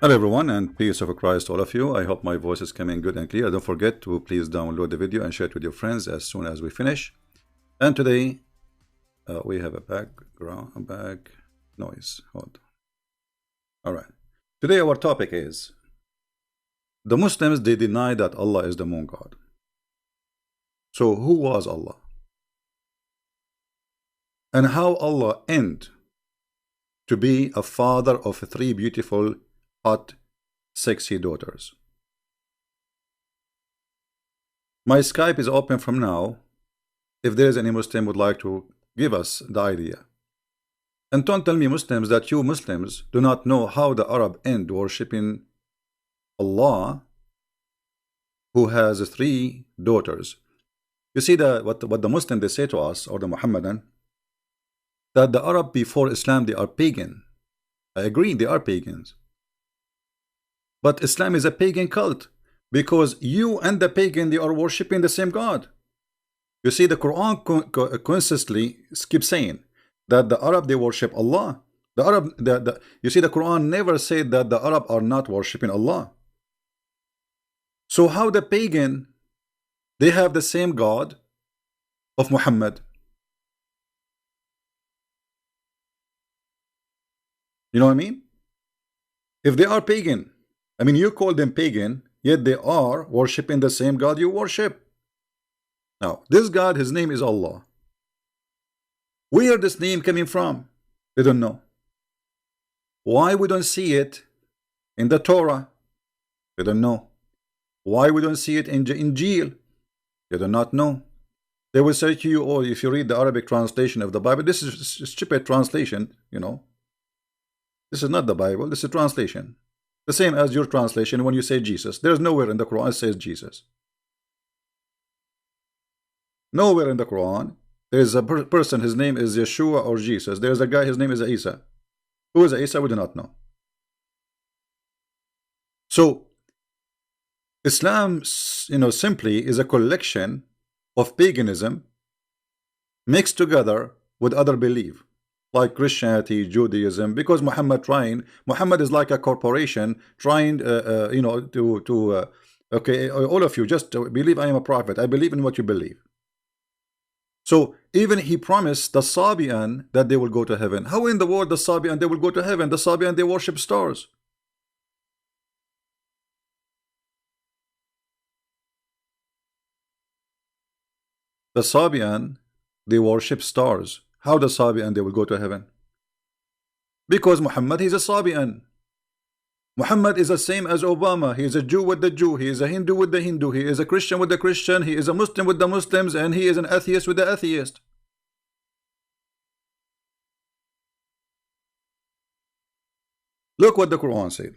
Hello everyone, and peace of Christ to all of you. I hope my voice is coming good and clear. Don't forget to please download the video and share it with your friends as soon as we finish. And today we have a back noise. Hold on. All right. Today our topic is the Muslims. They deny that Allah is the moon god. So who was Allah? And how Allah ended to be a father of three beautiful, hot, sexy daughters. My Skype is open from now. If there is any Muslim would like to give us the idea. And don't tell me, Muslims, that you Muslims do not know how the Arab end worshipping Allah, who has three daughters. You see what the Muslim they say to us, or the Muhammadan, that the Arab before Islam they are pagan. I agree, they are pagans. But Islam is a pagan cult, because you and the pagan they are worshipping the same God. You see, the Quran consistently keeps saying that the Arab they worship Allah. The Arab, you see, the Quran never said that the Arab are not worshipping Allah. So how the pagan they have the same God of Muhammad? You know what I mean? If they are pagan, I mean, you call them pagan, yet they are worshipping the same God you worship. Now, this God, his name is Allah. Where this name coming from? They don't know. Why we don't see it in the Torah? They don't know. Why we don't see it in Injil? They do not know. They will say to you, oh, if you read the Arabic translation of the Bible, this is a stupid translation, you know. This is not the Bible, this is a translation. The same as your translation when you say Jesus. There's nowhere in the Quran it says Jesus. Nowhere in the Quran there is a person, his name is Yeshua or Jesus. There is a guy, his name is Isa. Who is Isa? We do not know. So Islam, you know, simply is a collection of paganism mixed together with other belief, like Christianity, Judaism, because Muhammad is like a corporation trying, you know, okay, all of you just believe I am a prophet. I believe in what you believe. So even he promised the Sabian that they will go to heaven. How in the world the Sabian they will go to heaven? The Sabian they worship stars. The Sabian they worship stars. How the Sabian they will go to heaven? Because Muhammad is a Sabian. Muhammad is the same as Obama. He is a Jew with the Jew. He is a Hindu with the Hindu. He is a Christian with the Christian. He is a Muslim with the Muslims. And he is an atheist with the atheist. Look what the Quran said.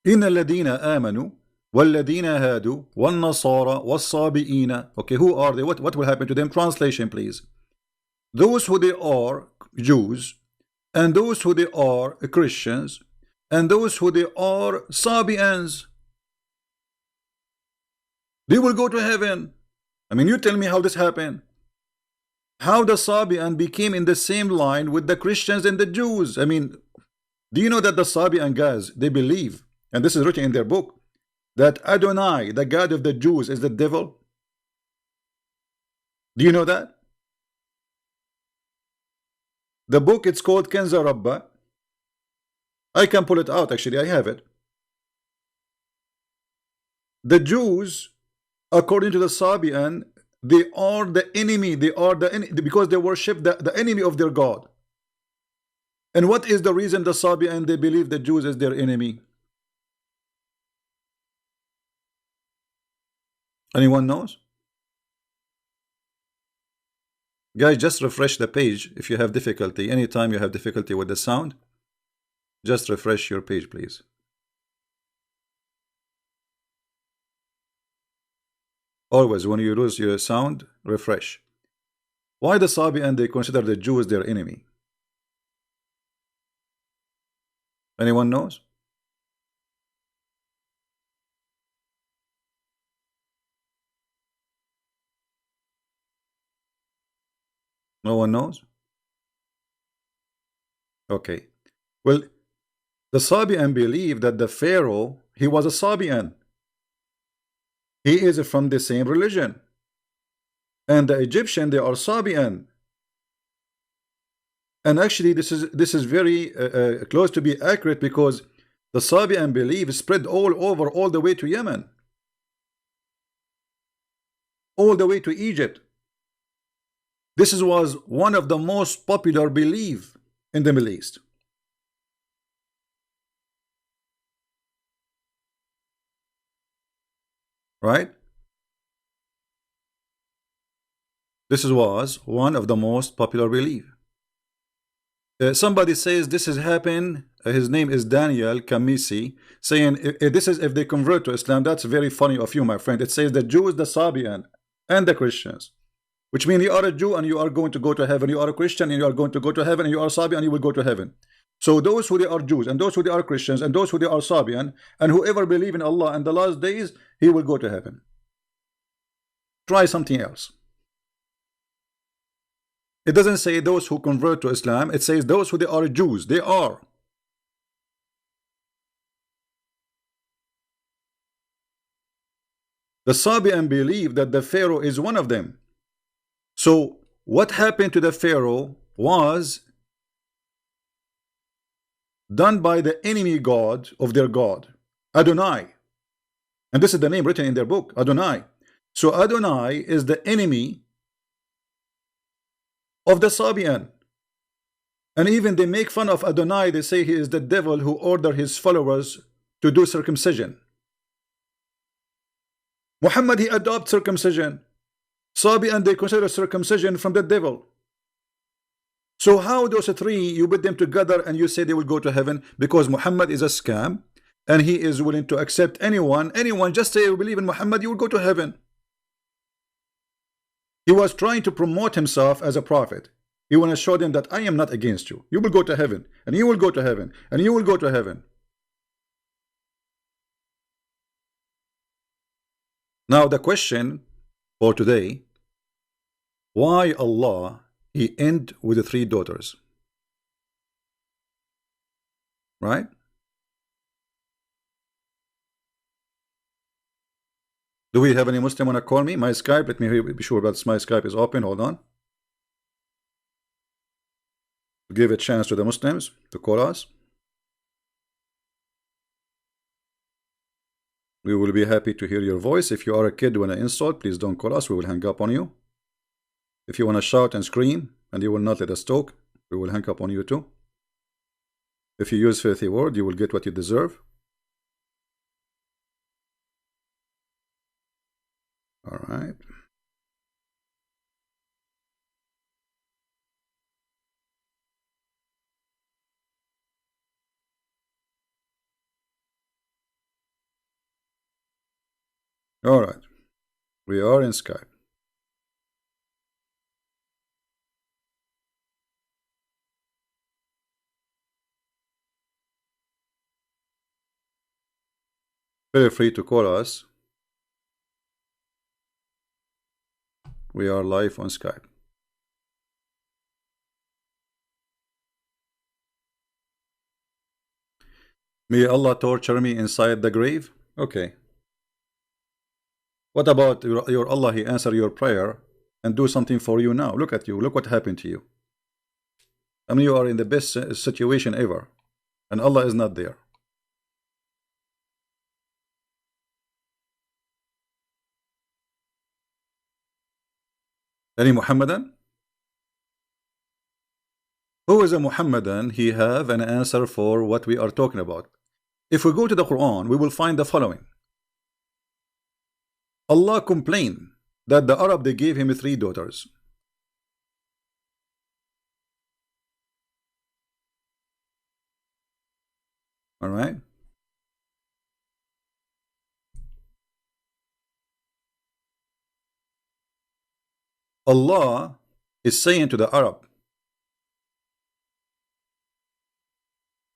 إن الذين آمنوا والذين هادوا والنصارى والصابئين. Okay, who are they? What will happen to them? Translation, please. Those who they are Jews, and those who they are Christians, and those who they are Sabians, they will go to heaven. I mean, you tell me how this happened. How the Sabian became in the same line with the Christians and the Jews. I mean, do you know that the Sabian guys, they believe, and this is written in their book, that Adonai, the God of the Jews, is the devil? Do you know that? The book, it's called Kenza Rabba. I can pull it out, actually, I have it. The Jews, according to the Sabian, they are the enemy. They are the enemy because they worship the enemy of their God. And what is the reason the Sabian they believe the Jews is their enemy? Anyone knows? Guys, just refresh the page if you have difficulty. Anytime you have difficulty with the sound, just refresh your page, please. Always, when you lose your sound, refresh. Why the Sabian they consider the Jews their enemy? Anyone knows? No one knows? Okay. Well, the Sabian believe that the Pharaoh, he was a Sabian. He is from the same religion. And the Egyptian, they are Sabian. And actually, this is very close to be accurate, because the Sabian belief spread all over, all the way to Yemen, all the way to Egypt. Was one of the most popular belief in the Middle East. Right? This was one of the most popular belief. Somebody says this has happened. His name is Daniel Kamisi, saying this is if they convert to Islam. That's very funny of you, my friend. It says the Jews, the Sabian, and the Christians, which means you are a Jew and you are going to go to heaven. You are a Christian and you are going to go to heaven. And you are Sabian and you will go to heaven. So those who they are Jews, and those who they are Christians, and those who they are Sabian, and whoever believe in Allah and the last days, he will go to heaven. Try something else. It doesn't say those who convert to Islam. It says those who they are Jews. They are. The Sabian believe that the Pharaoh is one of them. So what happened to the Pharaoh was done by the enemy god of their god, Adonai. And this is the name written in their book, Adonai. So Adonai is the enemy of the Sabian. And even they make fun of Adonai. They say he is the devil who ordered his followers to do circumcision. Muhammad, he adopted circumcision. Sabian, they consider circumcision from the devil. So how those three, you put them together and you say they will go to heaven? Because Muhammad is a scam and he is willing to accept anyone. Just say you believe in Muhammad, you will go to heaven. He was trying to promote himself as a prophet. He want to show them that I am not against you. You will go to heaven, and you will go to heaven, and you will go to heaven. Now the question for today, why Allah he end with the 3 daughters? Right? Do we have any Muslim want to call me? My Skype, let me be sure that my Skype is open. Hold on. Give a chance to the Muslims to call us. We will be happy to hear your voice. If you are a kid when I insult, please don't call us. We will hang up on you. If you want to shout and scream and you will not let us talk, we will hang up on you too. If you use filthy word, you will get what you deserve. All right. All right. We are in Skype. Feel free to call us. We are live on Skype. May Allah torture me inside the grave? Okay. What about your Allah? He answer your prayer and do something for you now. Look at you. Look what happened to you. I mean, you are in the best situation ever. And Allah is not there. Any Muhammadan? Who is a Muhammadan? He have an answer for what we are talking about. If we go to the Quran, we will find the following. Allah complained that the Arab, they gave him 3 daughters. All right. Allah is saying to the Arab,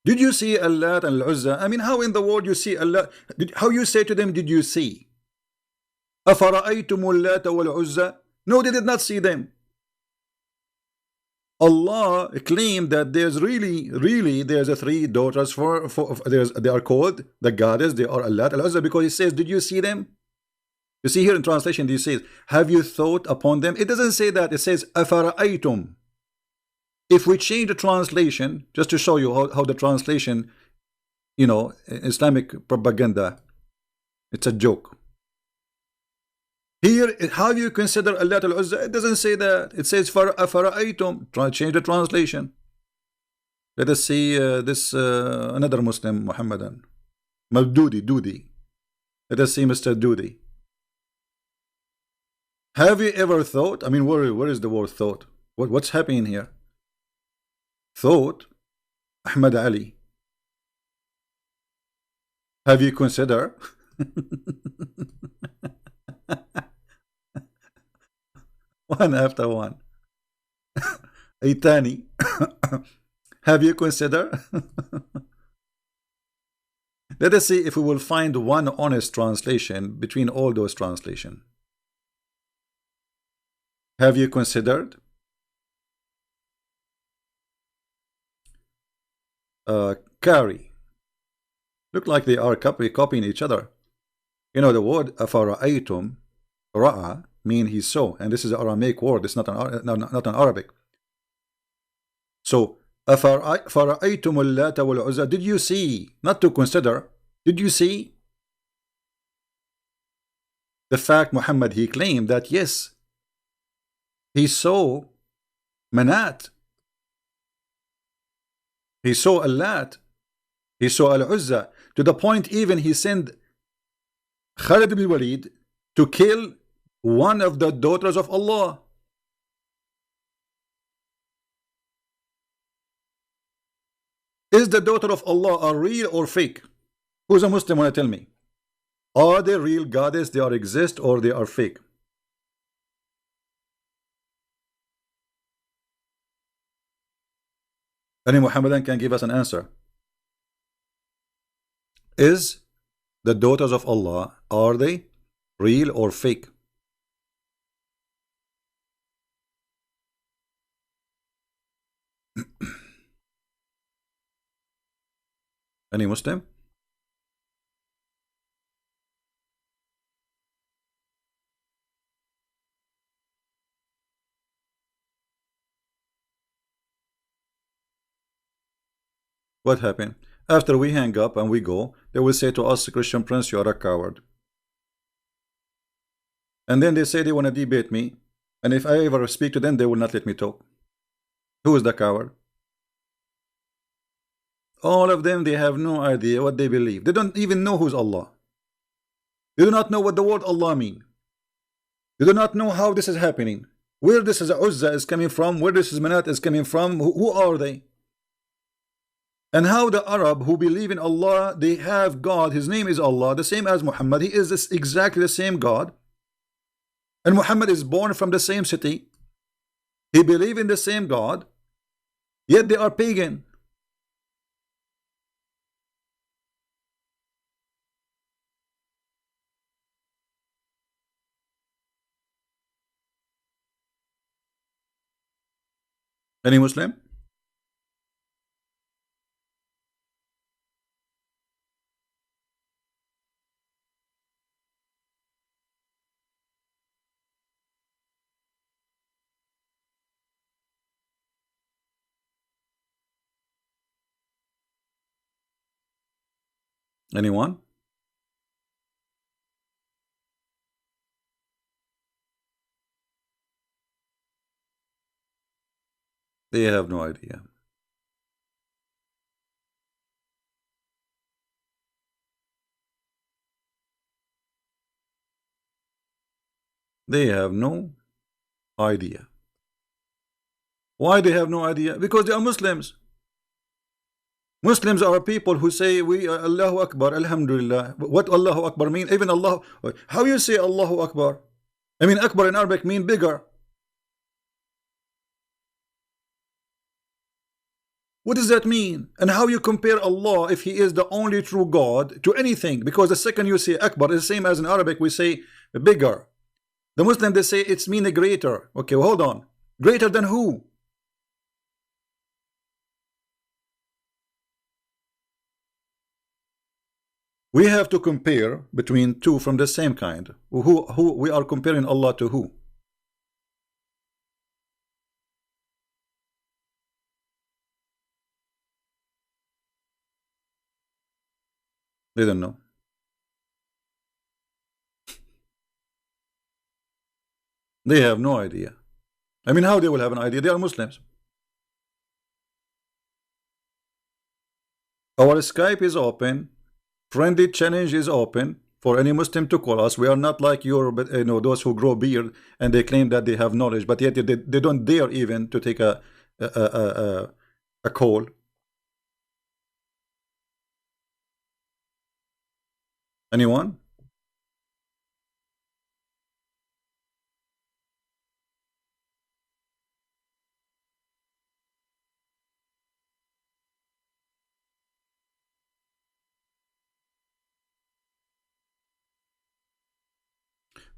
did you see Allat and Al-Uzza? I mean, how in the world you see Allah? How you say to them, did you see? أَفَرَأَيْتُمُ اللَّاتَ وَالْعُزَّى? No, they did not see them. Allah claimed that there's really there's a three daughters they are called the goddess, they are Allah al-Uzza, because he says, did you see them? You see here in translation, he says, have you thought upon them? It doesn't say that, it says afara'aytum. If we change the translation, just to show you how the translation, you know, Islamic propaganda, it's a joke. Here, how you consider Allah al-Uzza? It doesn't say that. It says fara'aytum. Try change the translation. Let us see this another Muslim, Muhammadan. Dudi. Let us see Mr. Dudi. Have you ever thought? I mean, where is the word thought? What's happening here? Thought, Ahmad Ali. Have you considered? One after one. Itani. Have you considered? Let us see if we will find one honest translation between all those translations. Have you considered? Carry. Look like they are copying each other. You know the word afara'aytum, ra'a, mean he saw, and this is an Aramaic word. It's not an Arabic. So afara'aytum al-Lata wal-Uzza. Did you see? Not to consider. Did you see? The fact Muhammad, he claimed that yes, he saw Manat. He saw Al-Lat. He saw Al-Uzza. To the point even he sent Khalid ibn Walid to kill one of the daughters of Allah. Is the daughter of Allah a real or fake? Who's a Muslim want to tell me? Are they real goddess, they are exist, or they are fake? Any Muhammadan can give us an answer. Is the daughters of Allah, are they real or fake? Any Muslim? What happened? After we hang up and we go, they will say to us, Christian Prince, you are a coward. And then they say they want to debate me, and if I ever speak to them, they will not let me talk. Who is the coward? All of them, they have no idea what they believe. They don't even know who's Allah. They do not know what the word Allah means. They do not know how this is happening. Where this is Uzza is coming from, where this is Manat is coming from, who are they? And how the Arab who believe in Allah, they have God, his name is Allah, the same as Muhammad. He is exactly the same God. And Muhammad is born from the same city. He believe in the same God, yet they are pagan. Any Muslim? Anyone? They have no idea. They have no idea. Why they have no idea? Because they are Muslims. Muslims are people who say we Allahu Akbar, Alhamdulillah. What Allahu Akbar mean? Even Allah, how you say Allahu Akbar? I mean Akbar in Arabic mean bigger. What does that mean? And how you compare Allah, if he is the only true God, to anything? Because the second you say Akbar is the same as in Arabic we say bigger. The Muslim, they say it's mean greater. Okay, well, hold on. Greater than who? We have to compare between two from the same kind. Who we are comparing Allah to who? They don't know. They have no idea. I mean, how they will have an idea? They are Muslims. Our Skype is open. Friendly challenge is open for any Muslim to call us. We are not like your, those who grow beard and they claim that they have knowledge, but yet they don't dare even to take a call. Anyone?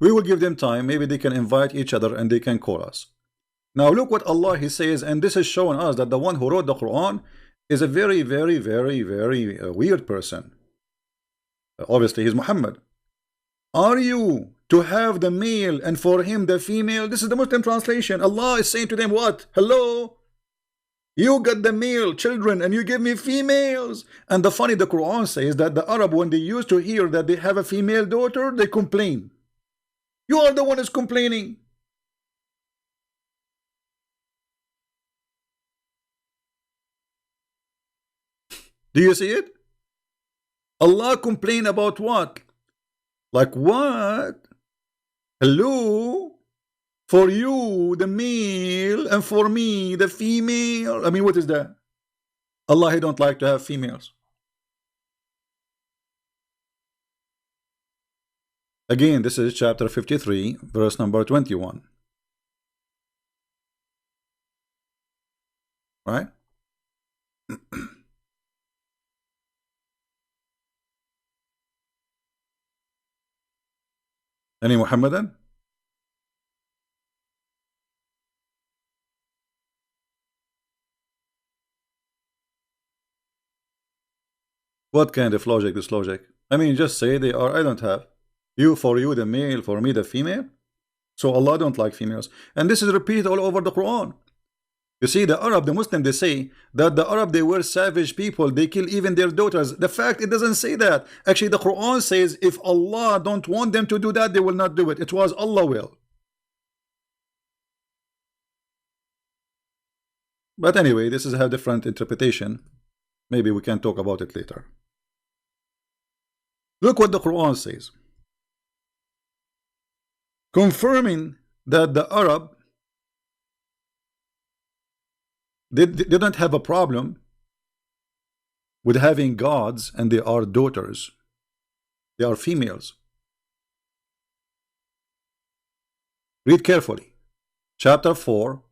We will give them time. Maybe they can invite each other and they can call us. Now look what Allah He says, and this is showing us that the one who wrote the Quran is a very, very, very, very weird person. Obviously, he's Muhammad. Are you to have the male and for him the female? This is the Muslim translation. Allah is saying to them, what? Hello? You got the male children and you give me females. And the Quran says that the Arab, when they used to hear that they have a female daughter, they complain. You are the one who's complaining. Do you see it? Allah complain about what? Like what? Hello? For you, the male, and for me, the female. I mean, what is that? Allah, He don't like to have females. Again, this is chapter 53, verse number 21. Right? Any Muhammadan? What kind of logic is logic? I mean, just say they are, I don't have. You for you the male, for me the female. So Allah don't like females. And this is repeated all over the Quran. You see, the Arab, the Muslim, they say that the Arab, they were savage people. They kill even their daughters. The fact, it doesn't say that. Actually, the Quran says if Allah don't want them to do that, they will not do it. It was Allah will. But anyway, this is a different interpretation. Maybe we can talk about it later. Look what the Quran says. Confirming that the Arab, they don't have a problem with having gods and they are daughters. They are females. Read carefully. Chapter 4,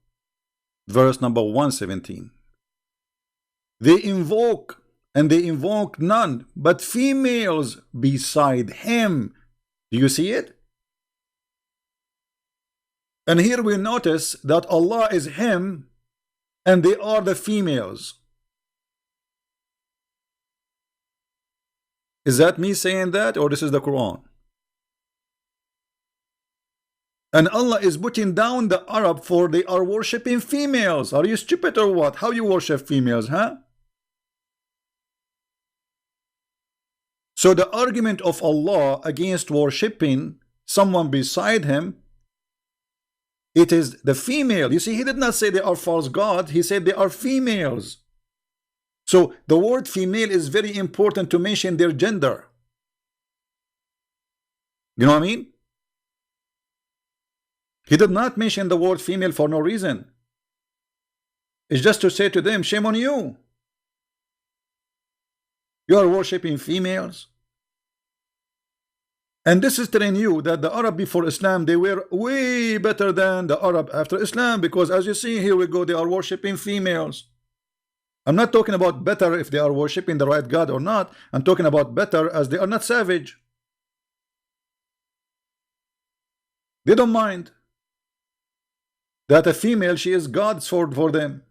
verse number 117. They invoke, and they invoke none but females beside him. Do you see it? And here we notice that Allah is him and they are the females. Is that me saying that, or this is the Quran? And Allah is putting down the Arab for they are worshipping females. Are you stupid or what? How you worship females, huh? So the argument of Allah against worshipping someone beside him, it is the female. You see, He did not say they are false gods. He said they are females. So the word female is very important to mention their gender. You know what I mean? He did not mention the word female for no reason. It's just to say to them, shame on you. You are worshipping females. And this is telling you that the Arab before Islam, they were way better than the Arab after Islam, because as you see, here we go, they are worshipping females. I'm not talking about better if they are worshipping the right God or not. I'm talking about better as they are not savage. They don't mind that a female, she is God's for them.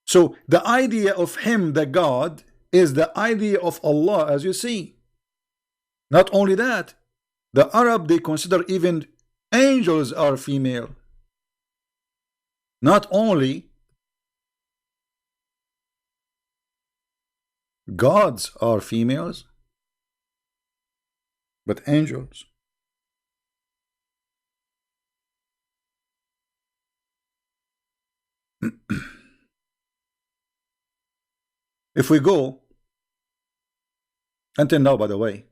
So the idea of him, the God, is the idea of Allah, as you see. Not only that, the Arab, they consider even angels are female. Not only gods are females, but angels. If we go, until now, by the way,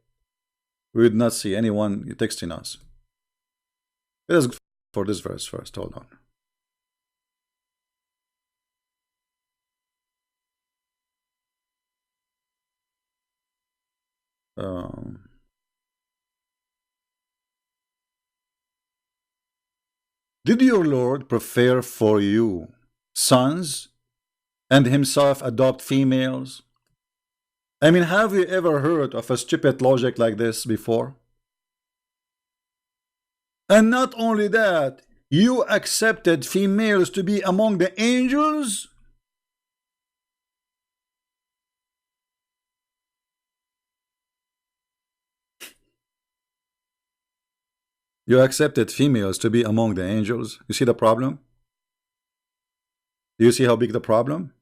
we would not see anyone texting us. Let us go for this verse first. Hold on. Did your Lord prefer for you sons and himself adopt females? I mean, have you ever heard of a stupid logic like this before? And not only that, you accepted females to be among the angels? You accepted females to be among the angels. You see the problem? Do you see how big the problem?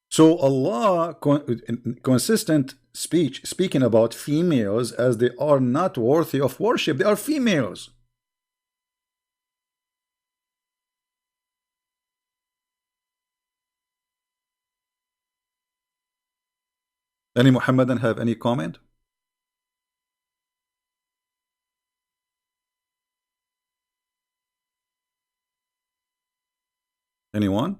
So Allah consistent speech speaking about females as they are not worthy of worship. They are females. Any Muhammadan have any comment? Anyone?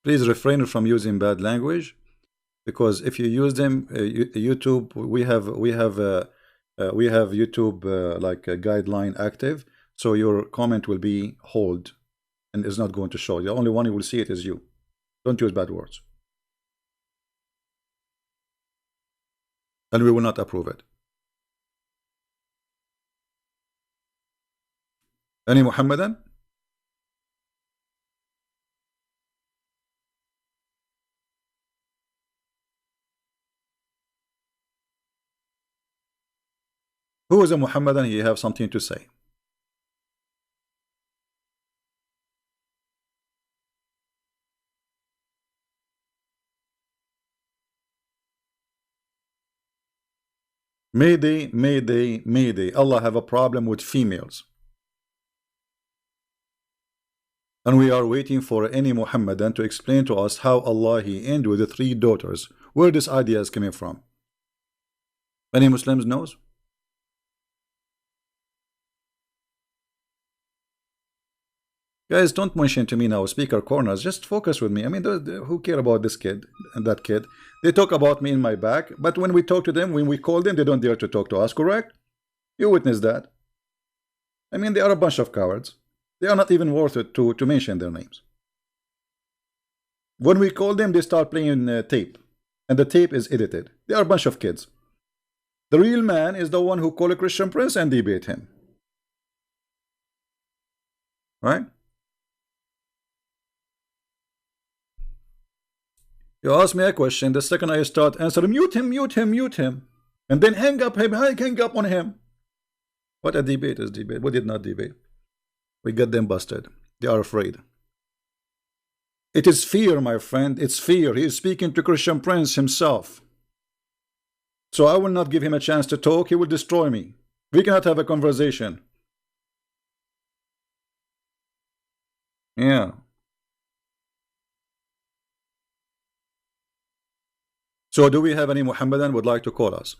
Please refrain from using bad language, because if you use them, YouTube, we have YouTube like a guideline active, so your comment will be hold and is not going to show. The only one who will see it is you. Don't use bad words, and we will not approve it. Any Muhammadan? Who is a Muhammadan? You have something to say. Mayday, mayday, mayday. Allah have a problem with females. And we are waiting for any Muhammadan to explain to us how Allah He ended with the 3 daughters. Where this idea is coming from? Any Muslims knows? Guys, don't mention to me now speaker corners. Just focus with me. I mean, who care about this kid and that kid? They talk about me in my back, but when we talk to them, when we call them, they don't dare to talk to us, correct? You witness that. I mean, they are a bunch of cowards. They are not even worth it to mention their names. When we call them, they start playing tape, and the tape is edited. They are a bunch of kids. The real man is the one who call a Christian Prince and debate him. Right? You ask me a question, the second I start answering, mute him, mute him, mute him, and then hang up on him. What a debate is debate. We did not debate. We got them busted. They are afraid. It is fear, my friend. It's fear. He is speaking to Christian Prince himself. So I will not give him a chance to talk. He will destroy me. We cannot have a conversation. Yeah. So do we have any Muhammadan would like to call us?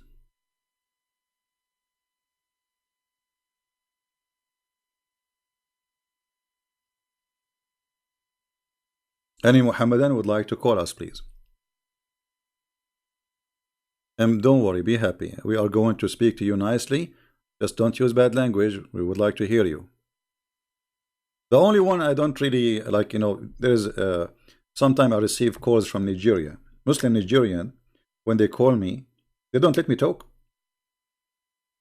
Any Muhammadan would like to call us, please? And don't worry, be happy. We are going to speak to you nicely. Just don't use bad language. We would like to hear you. The only one I don't really like, you know, there's sometimes I receive calls from Nigeria, Muslim Nigerian. When they call me, they don't let me talk.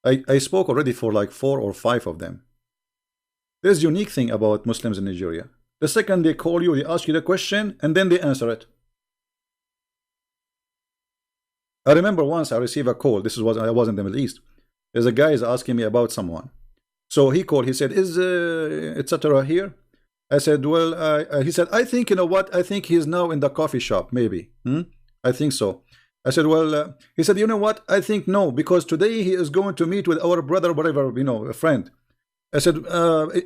I spoke already for like 4 or 5 of them. There's a unique thing about Muslims in Nigeria. The second they call you, they ask you the question, and then they answer it. I remember once I received a call. This is what I was in the Middle East. There's a guy is asking me about someone. So he called. He said, "Is etc. here?" I said, "Well," he said, "I think, you know what? I think he's now in the coffee shop. Maybe. I think so." I said, "Well," he said, "You know what? I think no, because today he is going to meet with our brother, whatever, you know, a friend." I said,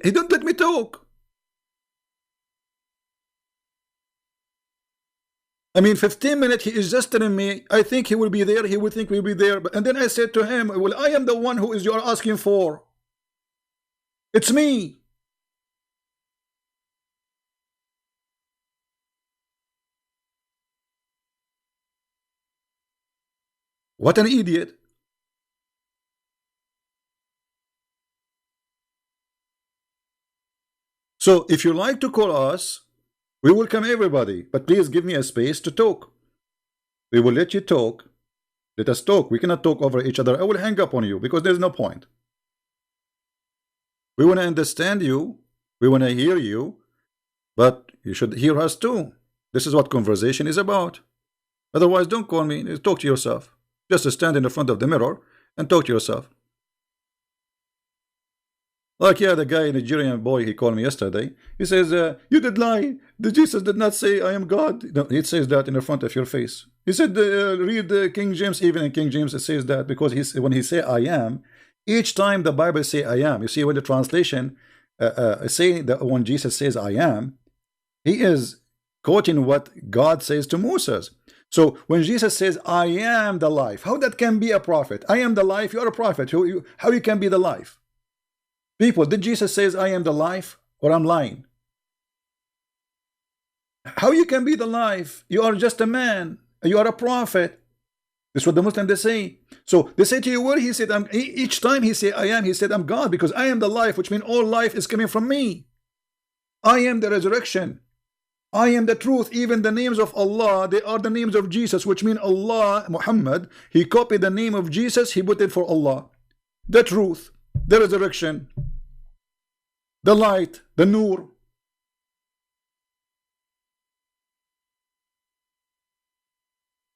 "He don't let me talk." I mean, 15 minutes, he is just telling me, I think he will be there, he will think we'll be there. And then I said to him, well, I am the one who is you are asking for. It's me. What an idiot. So if you like to call us, we welcome everybody, but please give me a space to talk. We will let you talk. Let us talk. We cannot talk over each other. I will hang up on you because there's no point. We want to understand you. We want to hear you. But you should hear us too. This is what conversation is about. Otherwise, don't call me. Talk to yourself. Just stand in the front of the mirror and talk to yourself. Like, yeah, the guy, Nigerian boy, he called me yesterday. He says, you did lie. The Jesus did not say, I am God. No, it says that in the front of your face. He said, read King James. Even in King James, it says that because when he say I am, each time the Bible say I am, you see when the translation say that when Jesus says I am, he is quoting what God says to Moses. So when Jesus says I am the life, how that can be a prophet? I am the life, you are a prophet. How you can be the life? People, did Jesus says I am the life, or I'm lying? How you can be the life? You are just a man. You are a prophet. This is what the Muslims they say. So they say to you, well, he said, each time he say I am, he said I'm God because I am the life, which means all life is coming from me. I am the resurrection. I am the truth. Even the names of Allah, they are the names of Jesus, which means Allah, Muhammad, he copied the name of Jesus, he put it for Allah. The truth, the resurrection, the light, the nur.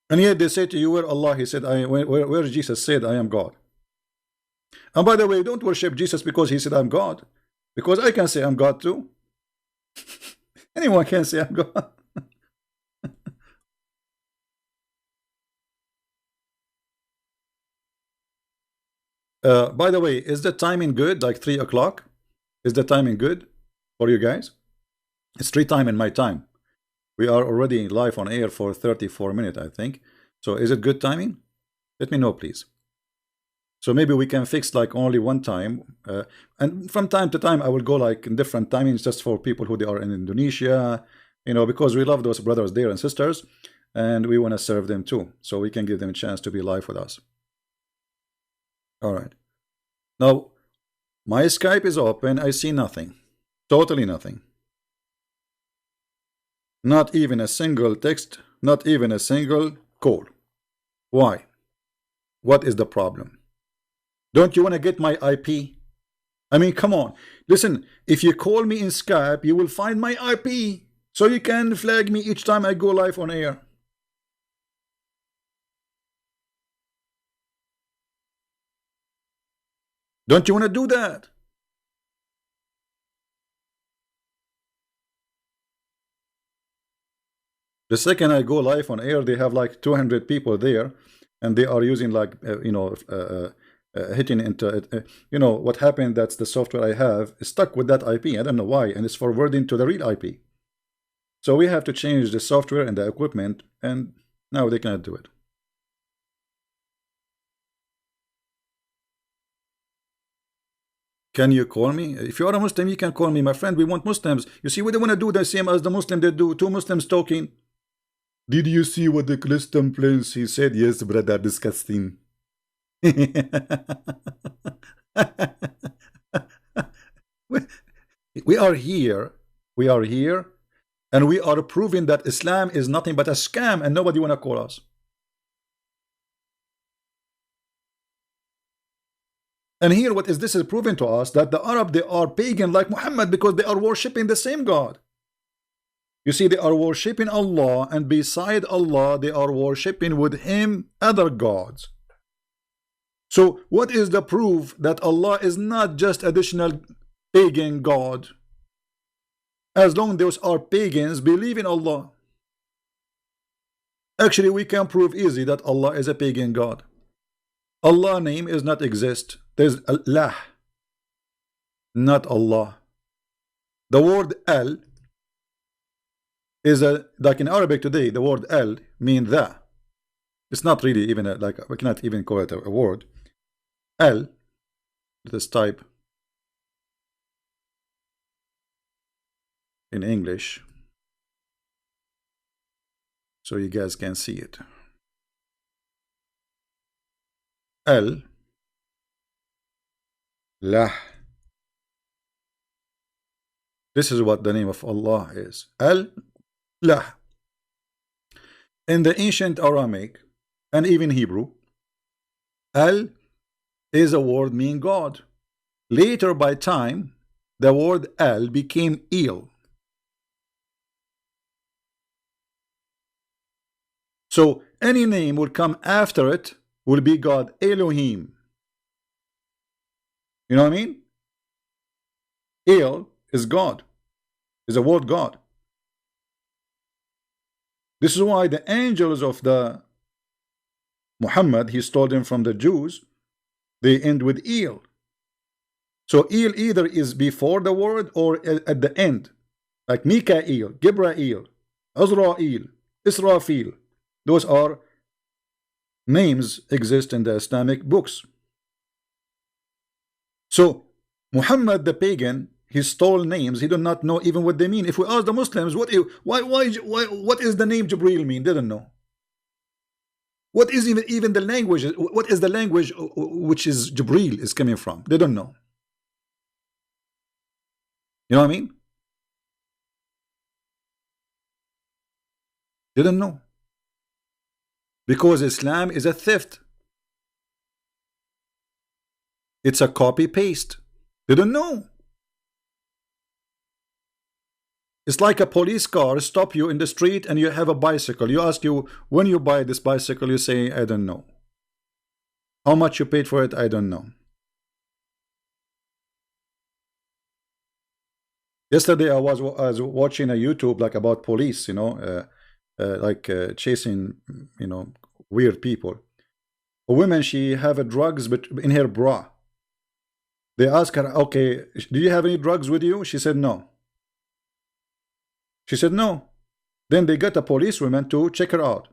And yet they say to you, where Allah, he said, where Jesus said, I am God. And by the way, don't worship Jesus because he said, I'm God. Because I can say I'm God too. Anyone can say I'm God. By the way, is the timing good? Like 3 o'clock? Is the timing good for you guys? It's 3 time in my time. We are already live on air for 34 minutes, I think. So is it good timing? Let me know, please. So maybe we can fix like only one time. And from time to time, I will go like in different timings just for people who they are in Indonesia, you know, because we love those brothers there and sisters. And we want to serve them too. So we can give them a chance to be live with us. All right. Now, my Skype is open. I see nothing. Totally nothing. Not even a single text. Not even a single call. Why? What is the problem? Don't you want to get my IP? I mean, come on. Listen, if you call me in Skype, you will find my IP. So you can flag me each time I go live on air. Don't you want to do that? The second I go live on air, they have like 200 people there, and they are using like, hitting into, you know, what happened, that's the software I have is stuck with that IP. I don't know why, and it's forwarding to the real IP. So we have to change the software and the equipment, and now they cannot do it. Can you call me? If you are a Muslim, you can call me, my friend. We want Muslims. You see, we don't want to do the same as the Muslim they do. 2 Muslims talking. Did you see what the Christian prince he said? Yes, brother, disgusting. We are here. We are here, and we are proving that Islam is nothing but a scam, and nobody want to call us. And here what is this is proven to us, that the Arab, they are pagan like Muhammad because they are worshipping the same God. You see, they are worshipping Allah, and beside Allah they are worshipping with him other gods. So what is the proof that Allah is not just additional pagan God? As long as those are pagans, believe in Allah. Actually, we can prove easy that Allah is a pagan God. Allah name is not exist. There's Allah, not Allah. The word Al is like in Arabic today, the word Al mean the. It's not really even like, we cannot even call it a word. Al, let's type in English so you guys can see it. Al, Lah. This is what the name of Allah is. Al, Lah. In the ancient Aramaic and even Hebrew, Al is a word meaning God. Later by time, the word Al became Il. So any name will come after it will be God. Elohim. You know what I mean? El is God, is a word God. This is why the angels of the Muhammad, he stole them from the Jews, they end with El. So El either is before the word or at the end, like Mikael, Gibrael, Azrael, Israfil. Those are names exist in the Islamic books. So Muhammad the pagan, he stole names. He did not know even what they mean. If we ask the Muslims, what is the name Jibril mean? They don't know. What is even the language? What is the language which is Jibril is coming from? They don't know. You know what I mean? They don't know. Because Islam is a theft. It's a copy paste. They don't know. It's like a police car stop you in the street and you have a bicycle. You ask you, when you buy this bicycle, you say, I don't know. How much you paid for it, I don't know. Yesterday I was watching a YouTube like about police, you know, chasing, you know, weird people. A woman, she have a drugs but in her bra. They ask her, okay, do you have any drugs with you? She said no. She said no. Then they got a policewoman to check her out,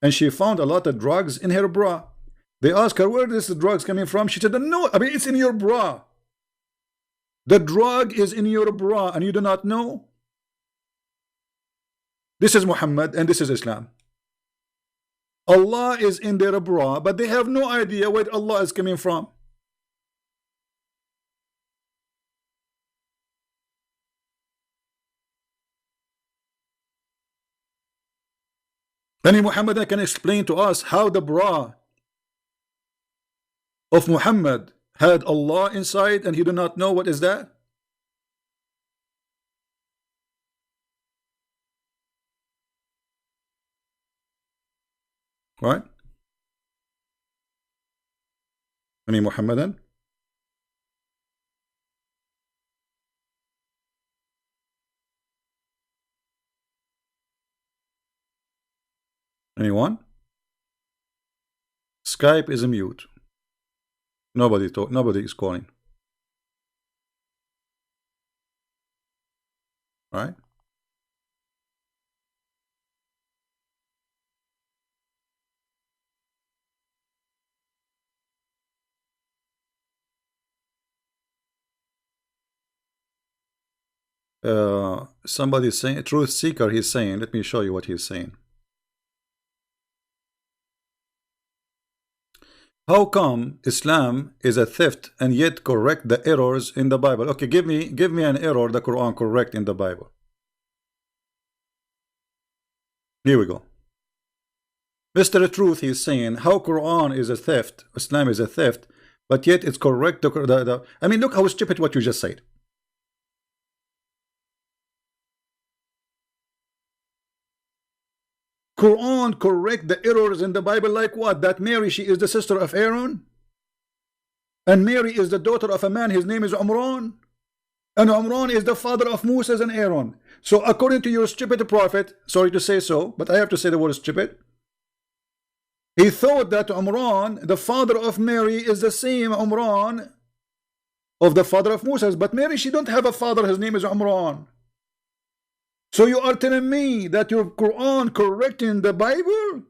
and she found a lot of drugs in her bra. They asked her, where is the drugs coming from? She said, no, I mean, it's in your bra. The drug is in your bra and you do not know. This is Muhammad and this is Islam. Allah is in their bra, but they have no idea where Allah is coming from. Any Muhammad can explain to us how the bra of Muhammad had Allah inside and he do not know what is that? Right? Any Muhammadan? Anyone? Skype is a mute. Nobody is calling. Right? Somebody is saying, Truth Seeker, he's saying, let me show you what he's saying. How come Islam is a theft and yet correct the errors in the Bible? Okay, give me an error the Quran correct in the Bible. Here we go. Mr. Truth is saying how Quran is a theft, Islam is a theft, but yet it's correct. I mean, look how stupid what you just said. Quran correct the errors in the Bible, like what? That Mary, she is the sister of Aaron, and Mary is the daughter of a man, his name is Umran, and Umran is the father of Moses and Aaron. So according to your stupid prophet, sorry to say so, but I have to say the word stupid, he thought that Umran, the father of Mary, is the same Umran of the father of Moses, but Mary, she don't have a father, his name is Umran. So you are telling me that your Quran correcting the Bible?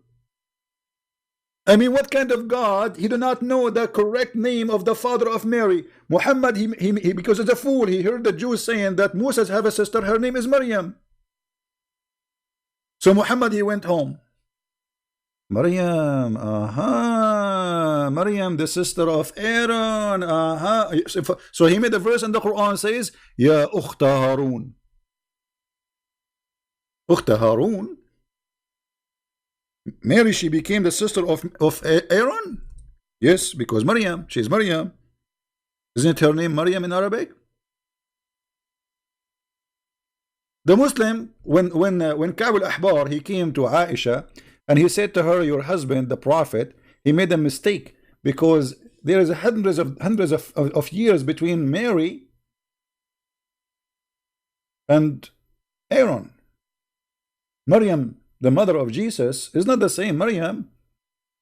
I mean, what kind of God? He do not know the correct name of the father of Mary. Muhammad, he because he's a fool, he heard the Jews saying that Moses have a sister, her name is Maryam. So Muhammad, he went home. Maryam, Maryam, the sister of Aaron, So he made a verse in the Quran says, Ya Ukhta Harun. Ukhta Harun? Mary, she became the sister of Aaron? Yes, because Maryam, she's Maryam. Isn't her name Maryam in Arabic? The Muslim, when Ka'b al-Ahbar, he came to Aisha and he said to her, your husband, the prophet, he made a mistake because there is hundreds of years between Mary and Aaron. Maryam, the mother of Jesus, is not the same Maryam,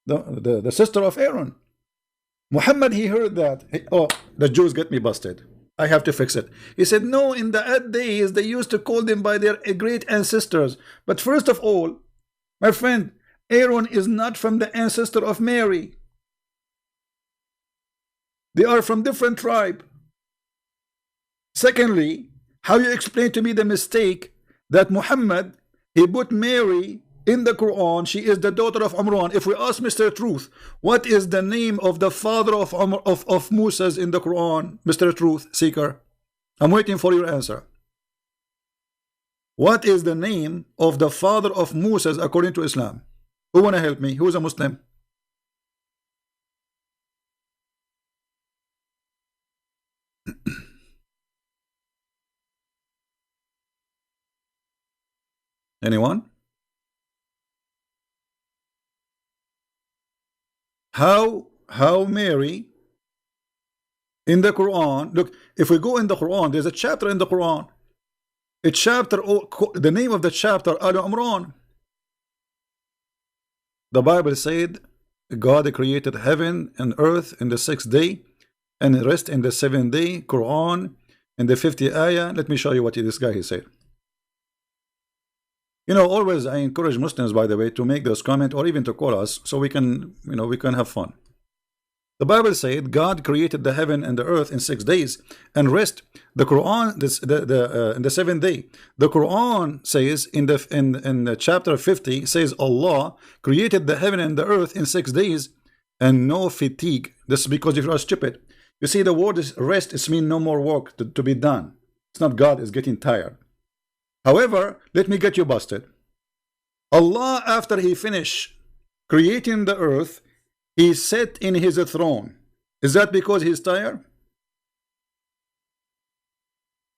the sister of Aaron. Muhammad, he heard that. Oh, the Jews get me busted. I have to fix it. He said, no, in the old days, they used to call them by their great ancestors. But first of all, my friend, Aaron is not from the ancestor of Mary. They are from different tribe. Secondly, how you explain to me the mistake that Muhammad, he put Mary in the Quran, she is the daughter of Umran. If we ask Mr. Truth, what is the name of the father of Moses in the Quran, Mr. Truth Seeker? I'm waiting for your answer. What is the name of the father of Moses according to Islam? Who wanna help me? Who is a Muslim? Anyone? How Mary in the Quran, look, if we go in the Quran, there's a chapter in the Quran. The name of the chapter, Al Imran. The Bible said God created heaven and earth in the 6th day and rest in the 7th day. Quran in the 50th ayah. Let me show you what this guy he said. You know, always I encourage Muslims, by the way, to make those comments or even to call us so we can, you know, we can have fun. The Bible said God created the heaven and the earth in 6 days and rest. The Quran, in the 7th day. The Quran says in the chapter 50 says Allah created the heaven and the earth in 6 days and no fatigue. This is because if you are stupid, you see the word is rest. It means no more work to be done. It's not God is getting tired. However, let me get you busted. Allah, after he finished creating the earth, he sat in his throne. Is that because he's tired?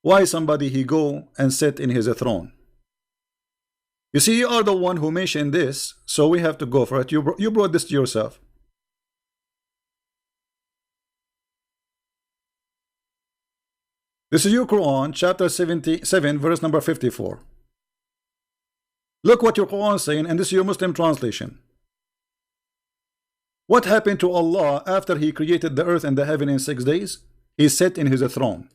Why somebody he go and sit in his throne? You see, you are the one who mentioned this, so we have to go for it. You brought this to yourself. This is your Quran, chapter 77, verse number 54. Look what your Quran is saying, and this is your Muslim translation. What happened to Allah after he created the earth and the heaven in 6 days? He sat in his throne.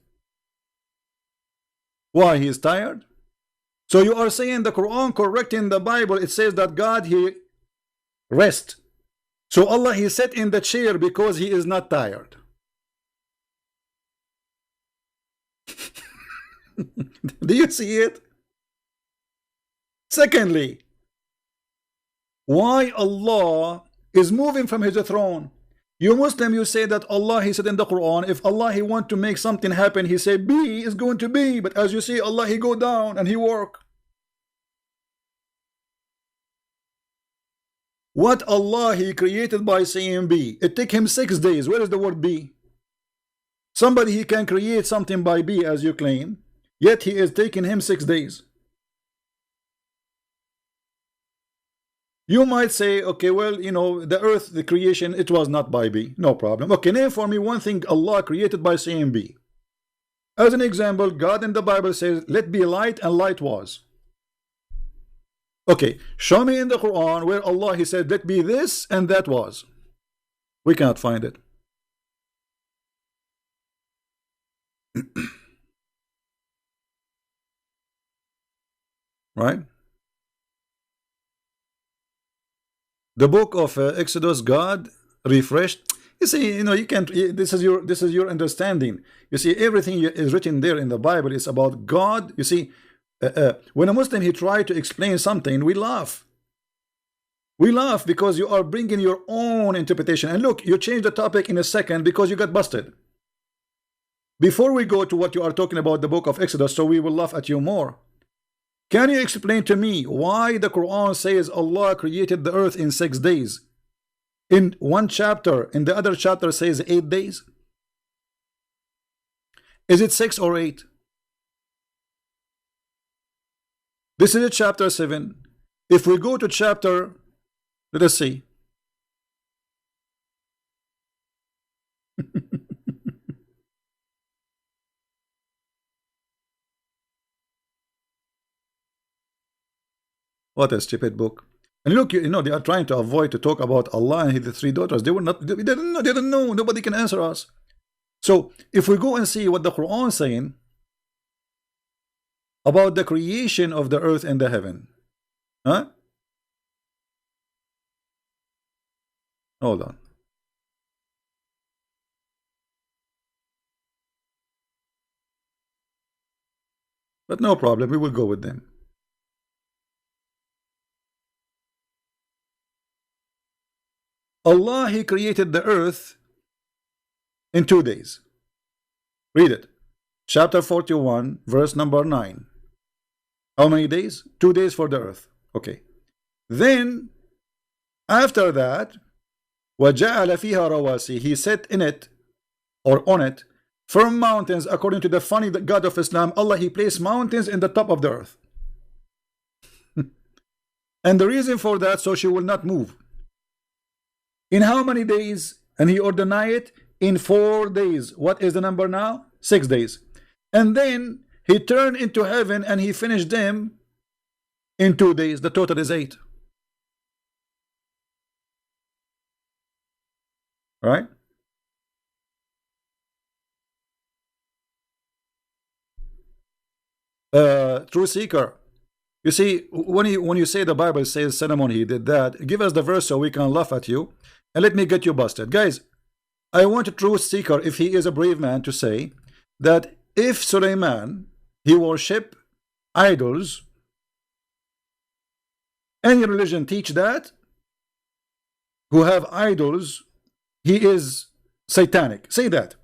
Why? He is tired? So you are saying the Quran correcting the Bible, it says that God, he rest. So Allah, he sat in the chair because he is not tired. Do you see it? Secondly, why Allah is moving from his throne? You Muslim, you say that Allah, he said in the Quran, if Allah, he want to make something happen, he say be is going to be. But as you see, Allah, he go down and he work. What Allah He created by saying be. It took Him 6 days. Where is the word be? Somebody He can create something by be, as you claim, yet He is taking him 6 days. You might say, okay, well, you know, the earth, the creation, it was not by be. No problem. Okay, name for me one thing Allah created by saying be. As an example, God in the Bible says, let be light, and light was. Okay, show me in the Quran where Allah He said, let be this, and that was. We cannot find it. Right? The book of Exodus, God refreshed. You see, you know, you can't. This is your understanding. You see, everything is written there in the Bible is about God. You see, when a Muslim he tried to explain something, we laugh. We laugh because you are bringing your own interpretation. And look, you changed the topic in a second because you got busted. Before we go to what you are talking about, the book of Exodus, so we will laugh at you more. Can you explain to me why the Quran says Allah created the earth in 6 days? In one chapter, in the other chapter says 8 days. Is it 6 or 8? This is chapter 7. If we go to chapter, let us see. What a stupid book. And look, you know, they are trying to avoid to talk about Allah and His 3 daughters. They didn't know. Nobody can answer us. So if we go and see what the Quran is saying about the creation of the earth and the heaven. Huh? Hold on. But no problem, we will go with them. Allah He created the earth in 2 days. Read it. Chapter 41, verse number 9. How many days? 2 days for the earth. Okay. Then, after that, وَجَعَلَ فِيهَا رَوَاسِي, He set in it, or on it, firm mountains. According to the funny God of Islam, Allah He placed mountains in the top of the earth. And the reason for that, so she will not move. In how many days? And He ordained it in 4 days. What is the number now? 6 days. And then He turned into heaven and He finished them in 2 days. The total is 8. Right? True seeker. You see, when you say the Bible says Solomon he did that, give us the verse so we can laugh at you, and let me get you busted. Guys, I want a true seeker, if he is a brave man, to say that if Suleiman he worship idols, any religion teach that, who have idols, he is satanic. Say that.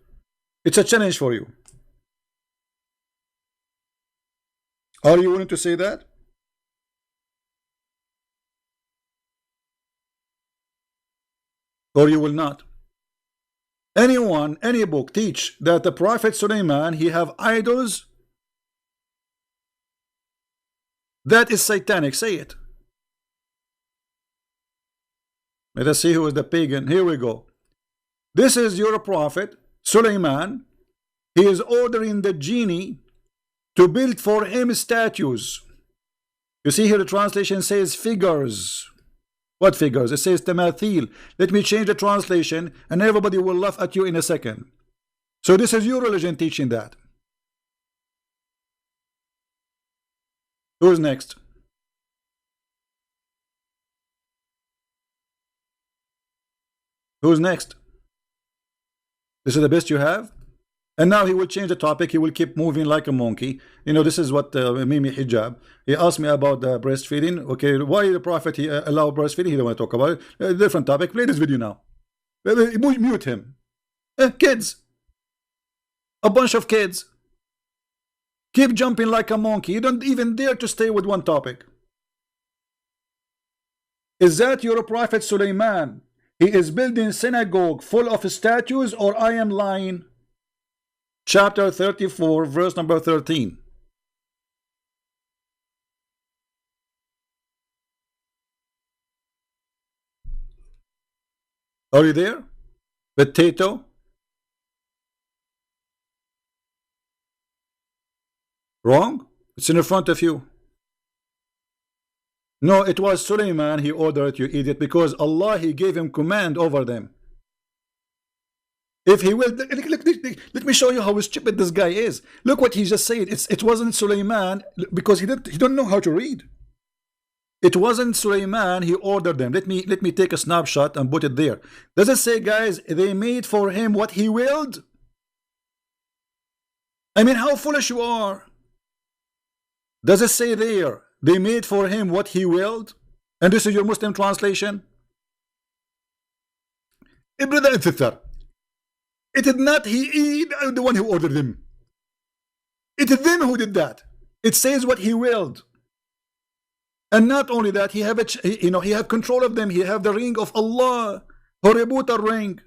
It's a challenge for you. Are you willing to say that? Or you will not? Anyone, any book teach that the Prophet Suleiman he have idols? That is satanic. Say it. Let us see who is the pagan. Here we go. This is your prophet Suleiman. He is ordering the genie to build for him statues. You see here the translation says figures. What figures? It says tamathil. Let me change the translation and everybody will laugh at you in a second. So this is your religion teaching that. Who's next? Who's next? This is the best you have? And now he will change the topic. He will keep moving like a monkey. You know, this is what Mimi Hijab. He asked me about breastfeeding. Okay, why the Prophet he allow breastfeeding? He don't want to talk about it. Different topic. Play this video now. Mute him. Kids. A bunch of kids. Keep jumping like a monkey. You don't even dare to stay with one topic. Is that your prophet Suleiman? He is building synagogue full of statues, or I am lying? Chapter 34, verse number 13. Are you there? Potato? Wrong? It's in front of you. No, it was Suleiman. He ordered, you idiot, because Allah, He gave him command over them. If he will, let me show you how stupid this guy is. Look what he just said. It wasn't Suleiman, because he don't know how to read. It wasn't Suleiman. He ordered them. Let me take a snapshot and put it there. Does it say, guys, they made for him what he willed? I mean, how foolish you are. Does it say there, they made for him what he willed? And this is your Muslim translation? Brother and sister, it is not he the one who ordered them. It is them who did that. It says what he willed. And not only that, he have control of them. He have the ring of Allah. Hoributa ring.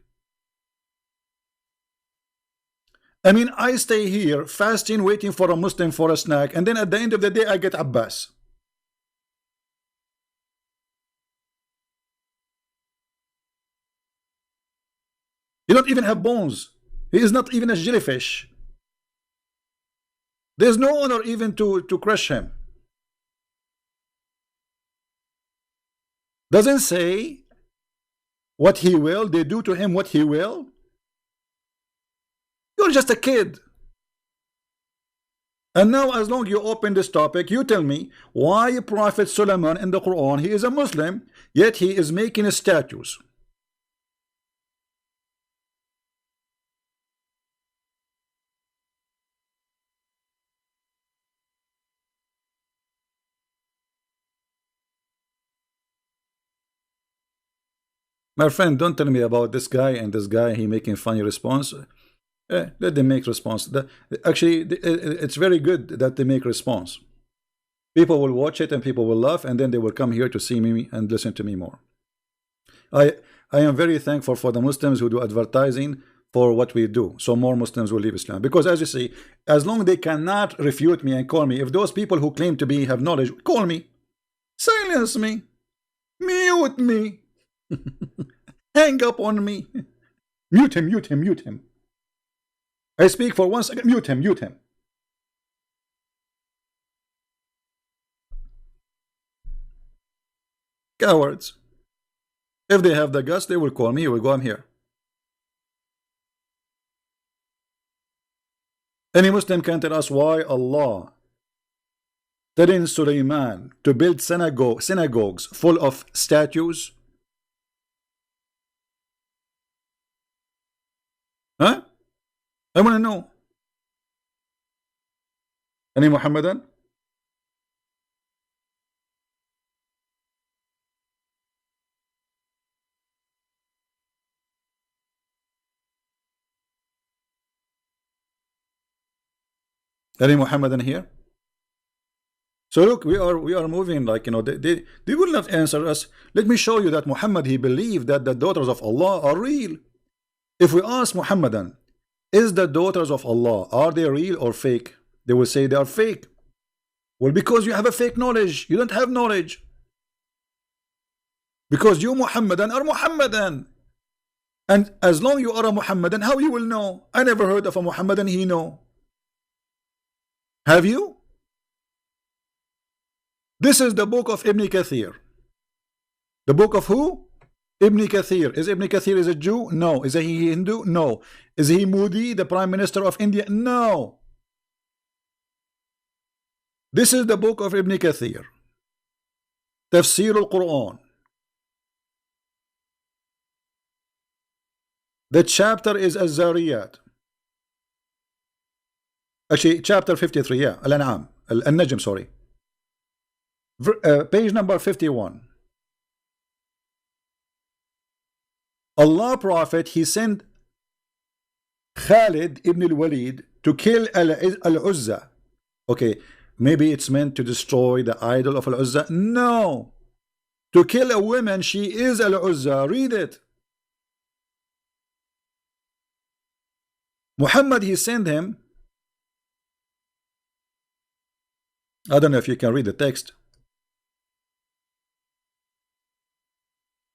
I mean, I stay here fasting, waiting for a Muslim for a snack, and then at the end of the day, I get Abbas. He don't even have bones. He is not even a jellyfish. There's no honor even to crush him. Doesn't say what he will. They do to him what he will. You're just a kid. And now, as long as you open this topic, you tell me why Prophet Solomon in the Quran, he is a Muslim, yet he is making statues. My friend, don't tell me about this guy and this guy, he making funny response. Let them make response. Actually, it's very good that they make response. People will watch it and people will laugh, and then they will come here to see me and listen to me more. I am very thankful for the Muslims who do advertising for what we do, so more Muslims will leave Islam. Because as you see, as long as they cannot refute me and call me, if those people who claim to be have knowledge, call me, silence me, mute me, hang up on me, mute him, mute him, mute him. I speak for 1 second, mute him, mute him. Cowards. If they have the guts, they will call me, you will go, I'm here. Any Muslim can tell us why Allah telling Suleiman to build synagogues full of statues? Huh? I want to know. Any Muhammadan? Any Muhammadan here? So look, we are moving like, you know, they will not answer us. Let me show you that Muhammad, he believed that the daughters of Allah are real. If we ask Muhammadan, is the daughters of Allah, are they real or fake? They will say they are fake. Well, because you have a fake knowledge. You don't have knowledge. Because you Muhammadan are Muhammadan. And as long you are a Muhammadan, how you will know? I never heard of a Muhammadan he know. Have you? This is the book of Ibn Kathir. The book of who? Ibn Kathir. Is Ibn Kathir is a Jew? No. Is he Hindu? No. Is he Modi, the Prime Minister of India? No. This is the book of Ibn Kathir. Tafsir al-Quran. The chapter is Az-Zariyat. Actually, chapter 53, yeah. Al-An'am. Al-Najm, sorry. Page number 51. Allah Prophet, he sent Khalid ibn al-Walid to kill Al-Uzza. Okay, maybe it's meant to destroy the idol of Al-Uzza. No. to kill a woman, she is Al-Uzza. Read it. Muhammad, he sent him. I don't know if you can read the text.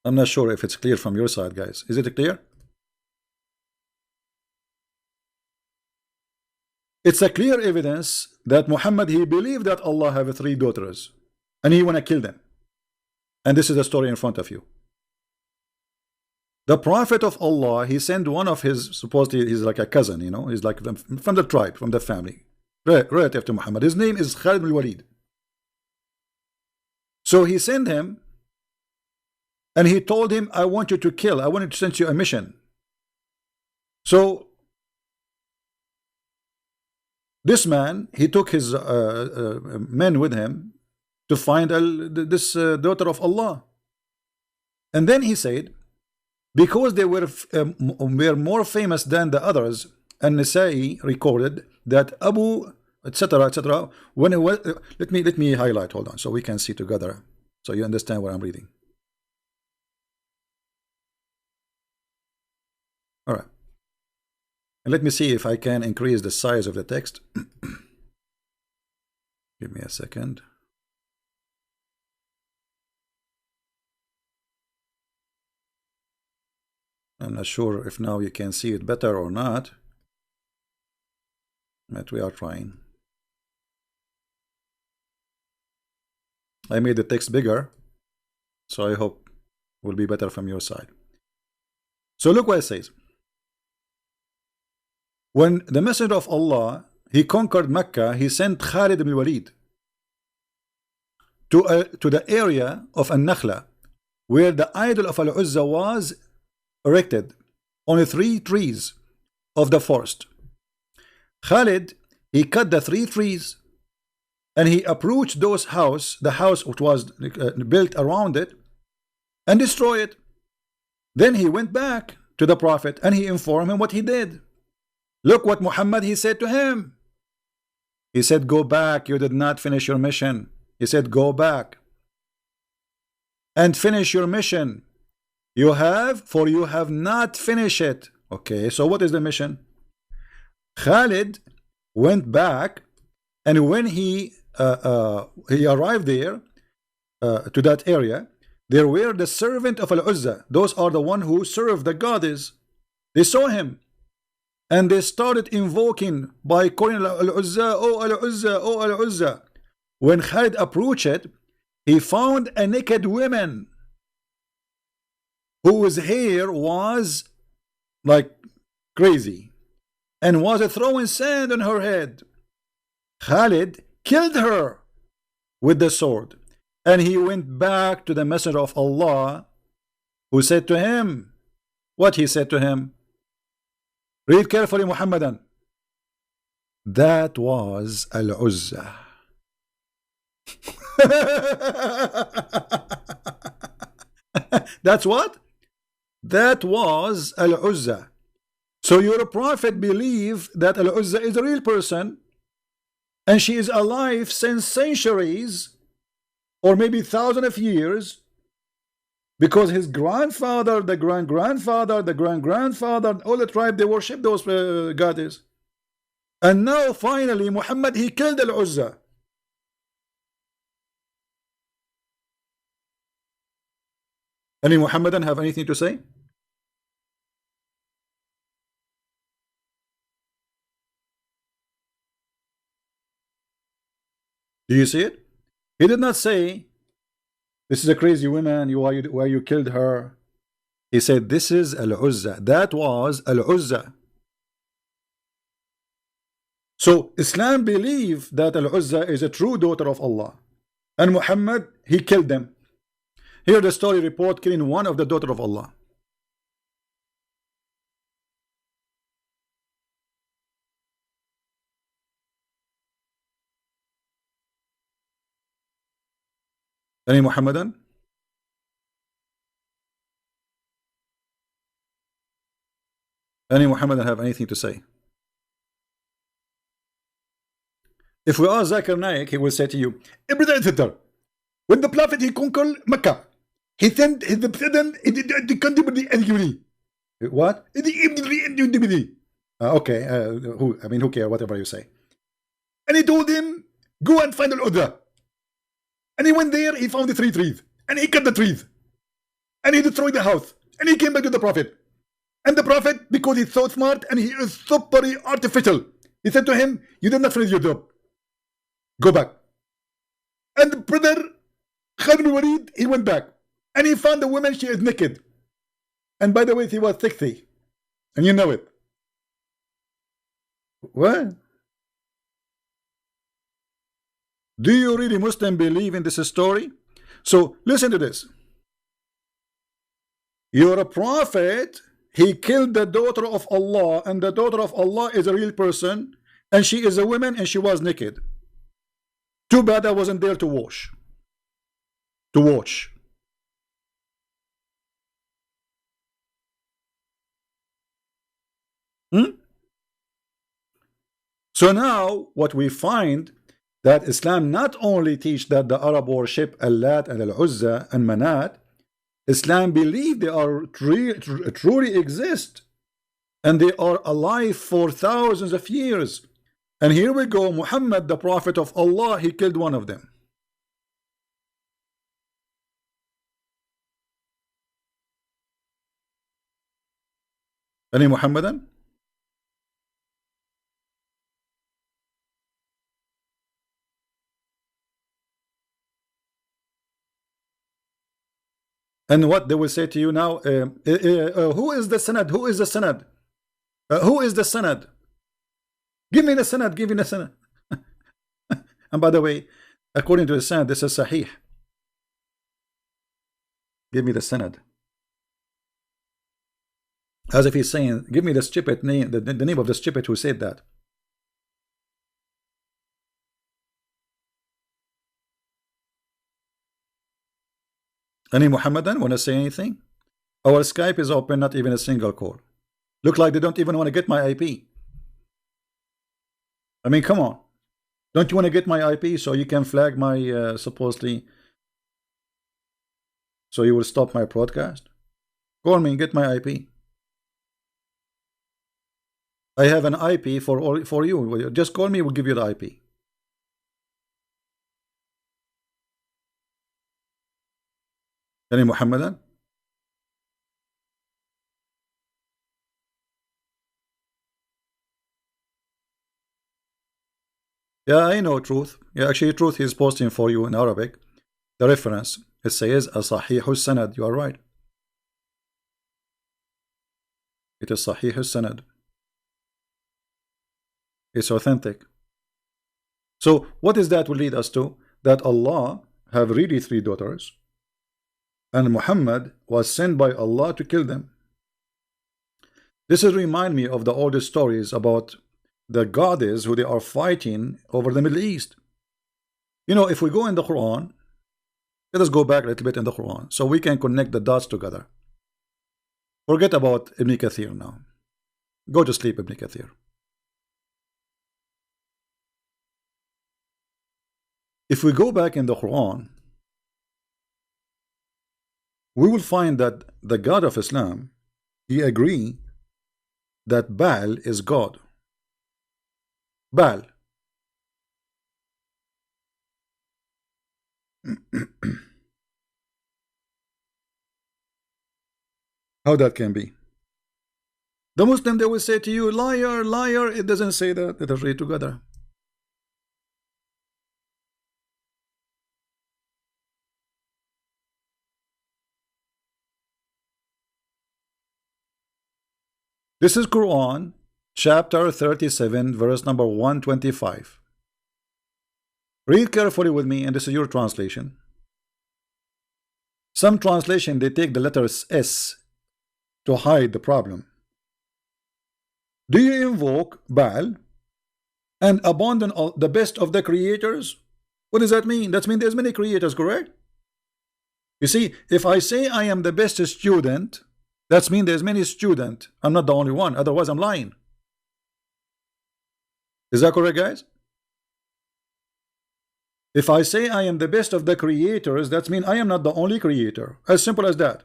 I'm not sure if it's clear from your side, guys. Is it clear? It's a clear evidence that Muhammad, he believed that Allah have 3 daughters and he want to kill them. And this is the story in front of you. The Prophet of Allah, he sent one of his, supposedly he's like a cousin, you know, he's like from the tribe, from the family, relative to Muhammad. His name is Khalid al-Walid. So he sent him and he told him, I want you to kill, I wanted to send you a mission. So this man, he took his men with him to find this daughter of Allah. And then he said, because they were more famous than the others, and Nasai recorded that Abu, etc., when it was, let me highlight, hold on, so we can see together, so you understand what I'm reading. All right. And let me see if I can increase the size of the text. Give me a second. I'm not sure if now you can see it better or not, but we are trying. I made the text bigger, so I hope it will be better from your side. So look what it says. When the Messenger of Allah, he conquered Mecca, he sent Khalid ibn Walid to the area of An-Nakhla, where the idol of Al-Uzza was erected on 3 trees of the forest. Khalid, he cut the 3 trees and he approached those the house which was built around it, and destroyed it. Then he went back to the Prophet and he informed him what he did. Look what Muhammad, he said to him. He said, go back, you did not finish your mission. He said, go back and finish your mission. You have not finished it. Okay, so what is the mission? Khalid went back, and when he arrived there to that area, there were the servant of Al-Uzza. Those are the one who serve the goddess. They saw him, and they started invoking by calling Al-Uzza, oh Al-Uzza, oh Al-Uzza. When Khalid approached it, he found a naked woman whose hair was like crazy and was throwing sand on her head. Khalid killed her with the sword, and he went back to the Messenger of Allah, who said to him, what he said to him? Read carefully, Muhammadan. That was Al-Uzza. That's what? That was Al-Uzza. So your Prophet believed that Al-Uzza is a real person, and she is alive since centuries, or maybe thousands of years, because his grandfather, the grandfather, the grandfather, all the tribe, they worship those goddesses. And now finally Muhammad, he killed Al-Uzza. Any Muhammadan have anything to say? Do you see it? He did not say, this is a crazy woman, why you killed her. He said, this is Al-Uzza. That was Al-Uzza. So Islam believed that Al-Uzza is a true daughter of Allah, and Muhammad, he killed them. Here the story report killing one of the daughter of Allah. Any Muhammadan? Any Muhammadan have anything to say? If we ask Zakir Naik, he will say to you, when the Prophet he conquered Mecca, He sent the president the country. What? Okay, who cares, whatever you say. And he told him, go and find Al-Udra. And he went there, he found the 3 trees. And he cut the trees. And he destroyed the house. And he came back to the Prophet. And the Prophet, because he's so smart and he is so very artificial, he said to him, you did not finish your job. Go back. And the brother, Khalid bin Walid, he went back. And he found the woman, she is naked. And by the way, she was 60. And you know it. What? Do you really Muslim believe in this story? So listen to this. Your prophet, he killed the daughter of Allah, and the daughter of Allah is a real person, and she is a woman, and she was naked. Too bad I wasn't there to watch. So now what we find, that Islam not only teach that the Arab worship Al-Lat and Al-Uzza and Manat, Islam believe they are truly exist, and they are alive for thousands of years. And here we go, Muhammad, the prophet of Allah, he killed one of them. Any Muhammadan? And what they will say to you now, who is the Sanad? Who is the Sanad? Who is the Sanad? Give me the Sanad, give me the Sanad. And by the way, according to the Sanad, this is Sahih. Give me the Sanad. As if he's saying, give me the stupid name, the name of the stupid who said that. Any Muhammadan want to say anything? Our Skype is open, not even a single call. Look like they don't even want to get my IP. I mean, come on. Don't you want to get my IP so you can flag my supposedly, so you will stop my broadcast? Call me and get my IP. I have an IP for you. Just call me, we'll give you the IP. Any Muhammadan? Yeah, I know Truth. Yeah, actually Truth is posting for you in Arabic. The reference, it says Sahih Sanad. You are right. It is Sahih Sanad. It's authentic. So what is that will lead us to? That Allah have really 3 daughters, and Muhammad was sent by Allah to kill them. This is remind me of the oldest stories about the goddess who they are fighting over the Middle East. You know, if we go in the Quran, let us go back a little bit in the Quran so we can connect the dots together. Forget about Ibn Kathir now. Go to sleep, Ibn Kathir. If we go back in the Quran, we will find that the God of Islam, he agree that Baal is God. Baal. How that can be? The Muslim, they will say to you, liar, liar. It doesn't say that. Let us read together. This is Quran chapter 37 verse number 125. Read carefully with me, and this is your translation. Some translation, they take the letter S to hide the problem. Do you invoke Baal and abandon the best of the creators? What does that mean? That means there's many creators, correct? You see, if I say I am the best student, that means there's many students. I'm not the only one, otherwise I'm lying. Is that correct, guys? If I say I am the best of the creators, that means I am not the only creator. As simple as that.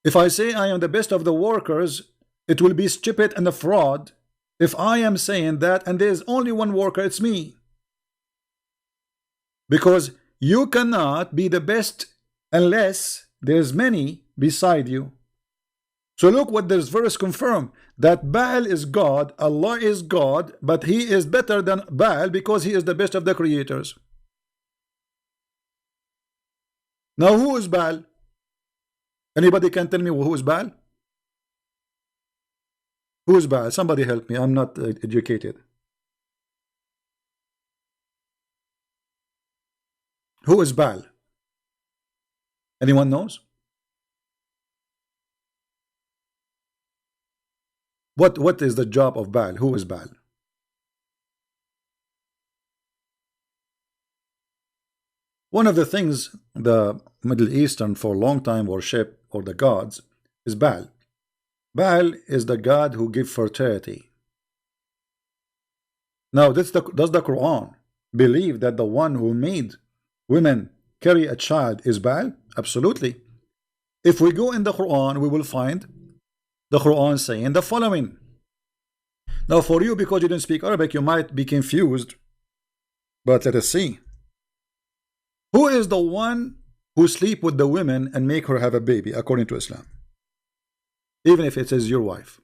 If I say I am the best of the workers, it will be stupid and a fraud if I am saying that and there's only one worker, it's me. Because you cannot be the best unless there's many beside you. So look what this verse confirms, that Baal is God, Allah is God, but he is better than Baal because he is the best of the creators. Now who is Baal? Anybody can tell me who is Baal? Who is Baal? Somebody help me, I'm not educated. Who is Baal? Anyone knows? What is the job of Baal? Who is Baal? One of the things the Middle Eastern for a long time worship, or the gods, is Baal. Baal is the god who gives fertility. Now, does the Quran believe that the one who made women carry a child is Baal? Absolutely. If we go in the Quran, we will find the Quran saying the following. Now for you, because you didn't speak Arabic, you might be confused, but let us see. Who is the one who sleep with the women and make her have a baby according to Islam? Even if it is your wife.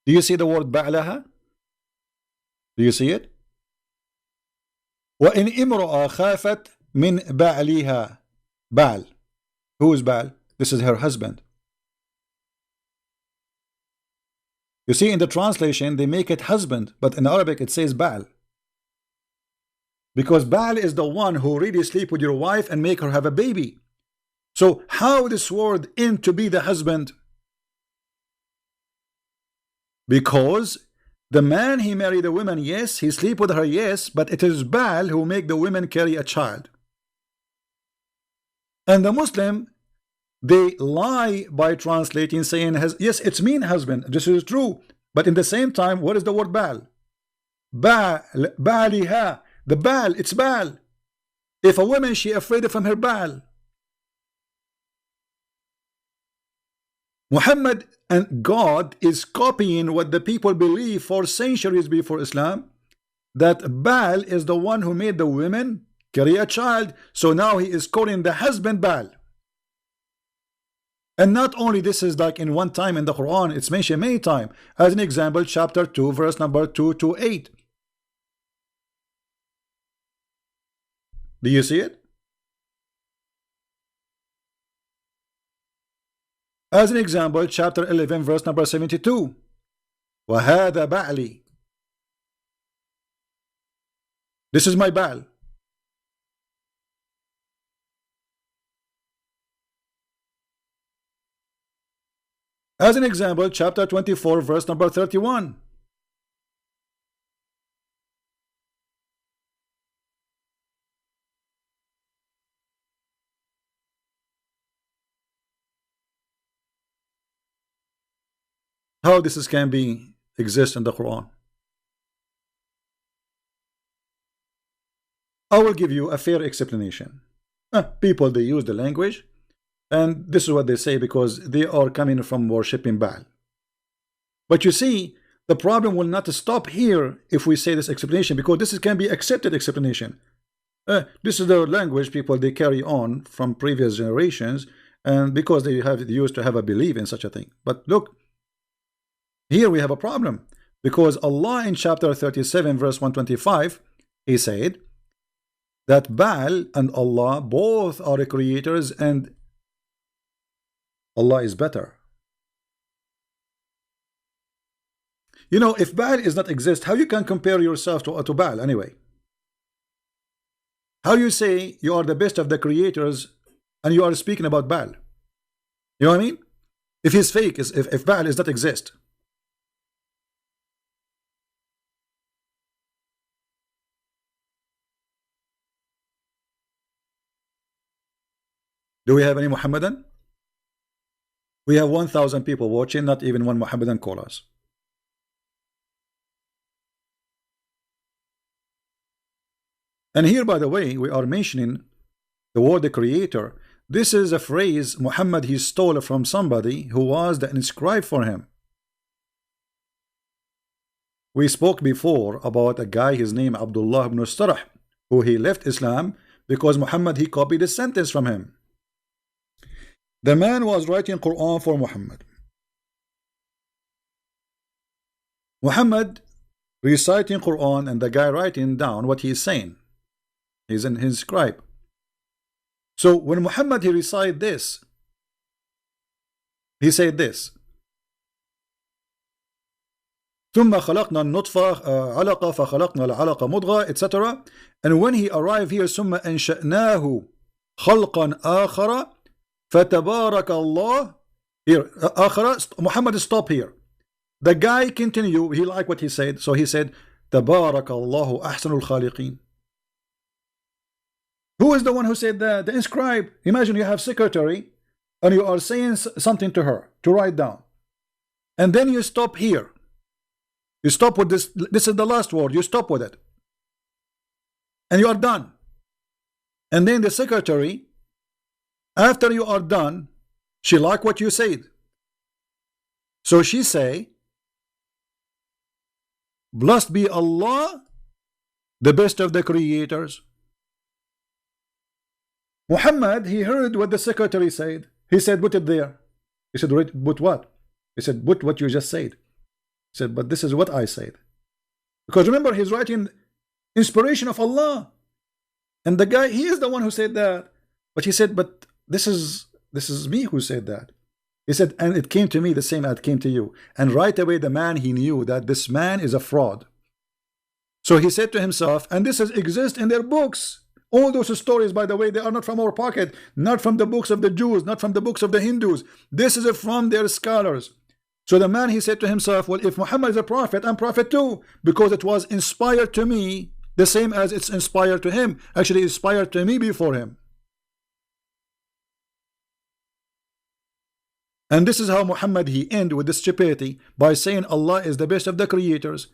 Do you see the word ba'laha? Do you see it? وَإِنْ إِمْرُأَ خَافَتْ مِنْ بَعْلِهَا. Baal. Who is Baal? This is her husband. You see, in the translation they make it husband, but in Arabic it says Baal. Because Baal is the one who really sleep with your wife and make her have a baby. So how this word in to be the husband? Because the man he married the woman, yes, he sleep with her, yes, but it is Baal who make the women carry a child. And the Muslim, they lie by translating, saying, yes, it's mean husband. This is true. But in the same time, what is the word Baal? Baaliha. The Baal, it's Baal. If a woman, she afraid from her Baal. Muhammad and God is copying what the people believe for centuries before Islam, that Baal is the one who made the women carry a child. So now he is calling the husband Baal. And not only this is like in one time in the Quran, it's mentioned many times. As an example, chapter 2, verse number 2 to 8. Do you see it? As an example, chapter 11, verse number 72. وَهَذَا بَعْلِي. This is my Baal. As an example, chapter 24, verse number 31. How this can be exist in the Quran? I will give you a fair explanation. People, they use the language, and this is what they say because they are coming from worshipping Baal. But you see, the problem will not stop here if we say this explanation, because this can be accepted explanation. This is the language people they carry on from previous generations, and because they used to have a belief in such a thing. But look, here we have a problem, because Allah in chapter 37 verse 125, he said that Baal and Allah both are creators and Allah is better. You know, if Baal is not exist, how you can compare yourself to Baal anyway? How you say you are the best of the creators and you are speaking about Baal? You know what I mean? If he's fake, if Baal does not exist. Do we have any Muhammadan? We have 1,000 people watching, not even one Mohammedan call us. And here, by the way, we are mentioning the word the creator. This is a phrase Muhammad he stole from somebody who was the inscribed for him. We spoke before about a guy, his name Abdullah ibn Starah, who he left Islam because Muhammad he copied a sentence from him. The man was writing Quran for Muhammad. Muhammad reciting Quran and the guy writing down what he's saying. He's in his scribe. So when Muhammad he recited this, he said this: ثم خلقنا النطفة علقة فخلقنا العلقة مضغة, etc. And when he arrived here, ثم أنشأناه خلقا آخر فتبارك الله. Here, آخر, Muhammad stop here. The guy continue. He liked what he said, so he said تبارك الله أحسن الخالقين. Who is the one who said that? The inscribe. Imagine you have secretary and you are saying something to her to write down, and then you stop here. You stop with this. This is the last word. You stop with it, and you are done. And then the secretary, after you are done, she like what you said, so she say, "Blessed be Allah, the best of the creators." Muhammad, he heard what the secretary said. He said, put it there. He said, put what? He said, put what you just said. He said, but this is what I said. Because remember, he's writing inspiration of Allah. And the guy, he is the one who said that. But he said, but this is me who said that. He said, and it came to me the same as it came to you. And right away, the man, he knew that this man is a fraud. So he said to himself, and this exists in their books. All those stories, by the way, they are not from our pocket, not from the books of the Jews, not from the books of the Hindus. This is from their scholars. So the man, he said to himself, well, if Muhammad is a prophet, I'm prophet too, because it was inspired to me the same as it's inspired to him. Actually, inspired to me before him. And this is how Muhammad he end with this stupidity by saying Allah is the best of the creators.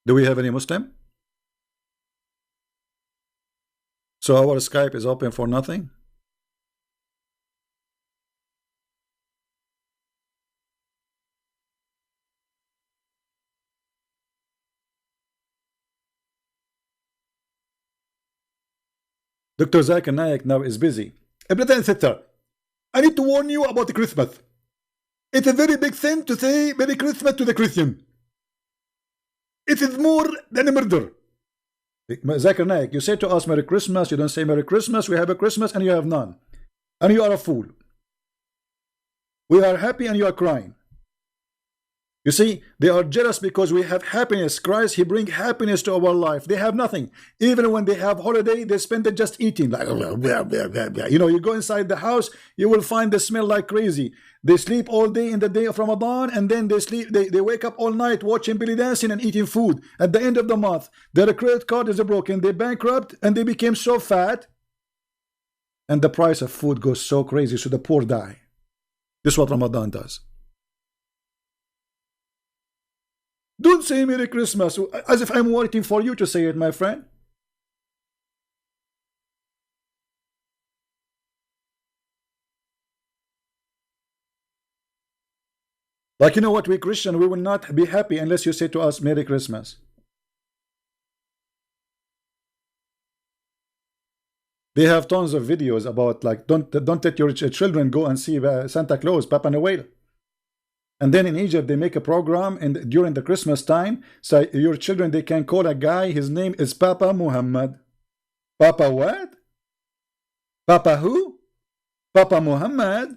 Do we have any Muslim? So our Skype is open for nothing? Dr. Zakir Naik now is busy. Brother and sister, I need to warn you about the Christmas. It's a very big thing to say Merry Christmas to the Christian. It is more than a murder. Zakir Naik, you say to us Merry Christmas, you don't say Merry Christmas, we have a Christmas and you have none. And you are a fool. We are happy and you are crying. You see, they are jealous because we have happiness. Christ, he brings happiness to our life. They have nothing. Even when they have holiday, they spend it just eating. Like, you know, you go inside the house, you will find the smell like crazy. They sleep all day in the day of Ramadan, and then they wake up all night watching belly dancing and eating food. At the end of the month, their credit card is broken, they bankrupt, and they became so fat. And the price of food goes so crazy, so the poor die. This is what Ramadan does. Don't say Merry Christmas as if I'm waiting for you to say it, my friend. Like, you know what, we Christian, we will not be happy unless you say to us Merry Christmas. They have tons of videos about, like, don't let your children go and see Santa Claus, Papa Noel. And then in Egypt, they make a program during the Christmas time. So your children, they can call a guy, his name is Papa Muhammad. Papa what? Papa who? Papa Muhammad.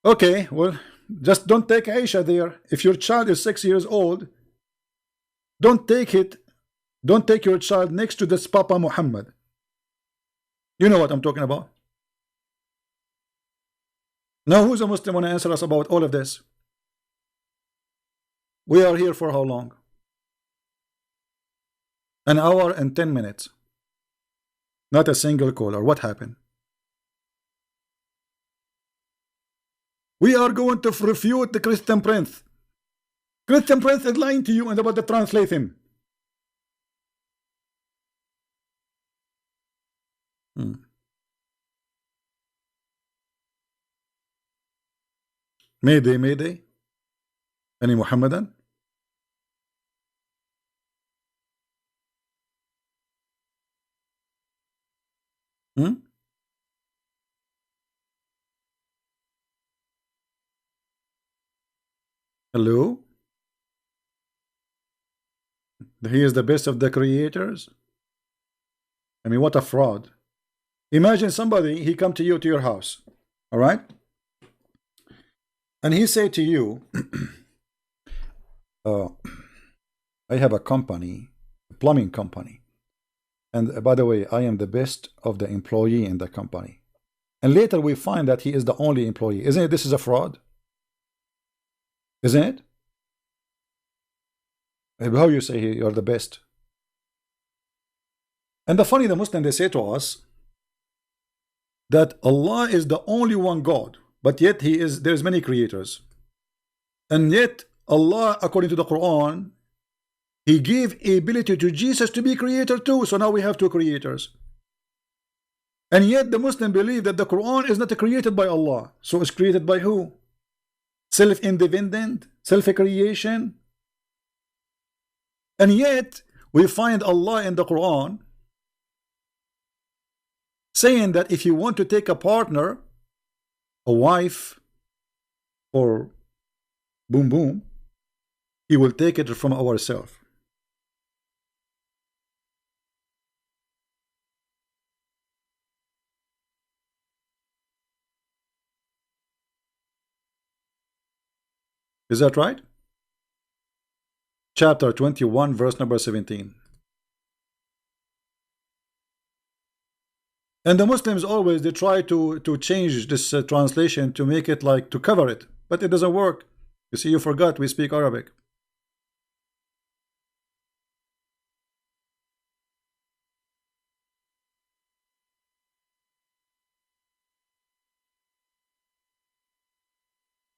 Okay, well, just don't take Aisha there. If your child is 6 years old, don't take your child next to this Papa Muhammad. You know what I'm talking about. Now, who's a Muslim want to answer us about all of this? We are here for how long? An hour and 10 minutes. Not a single caller. What happened? We are going to refute the Christian Prince. Christian Prince is lying to you and about to translate him. Mayday, Mayday. Any Muhammadan? Hello? He is the best of the creators? I mean, what a fraud. Imagine somebody, he come to you to your house, all right? And he say to you, I have a company, a plumbing company. And by the way, I am the best of the employee in the company. And later we find that he is the only employee. Isn't it? This is a fraud. Isn't it? How you say you're the best? And the Muslim, they say to us that Allah is the only one God, but yet there's many creators. And yet Allah, according to the Quran, He gave ability to Jesus to be creator too. So now we have two creators. And yet the Muslim believe that the Quran is not created by Allah. So it's created by who? Self-independent, self-creation. And yet we find Allah in the Quran saying that if you want to take a partner, a wife, or boom boom, He will take it from ourselves. Is that right? Chapter 21, verse number 17. And the Muslims always, they try to change this translation to make it like, to cover it. But it doesn't work. You see, you forgot we speak Arabic.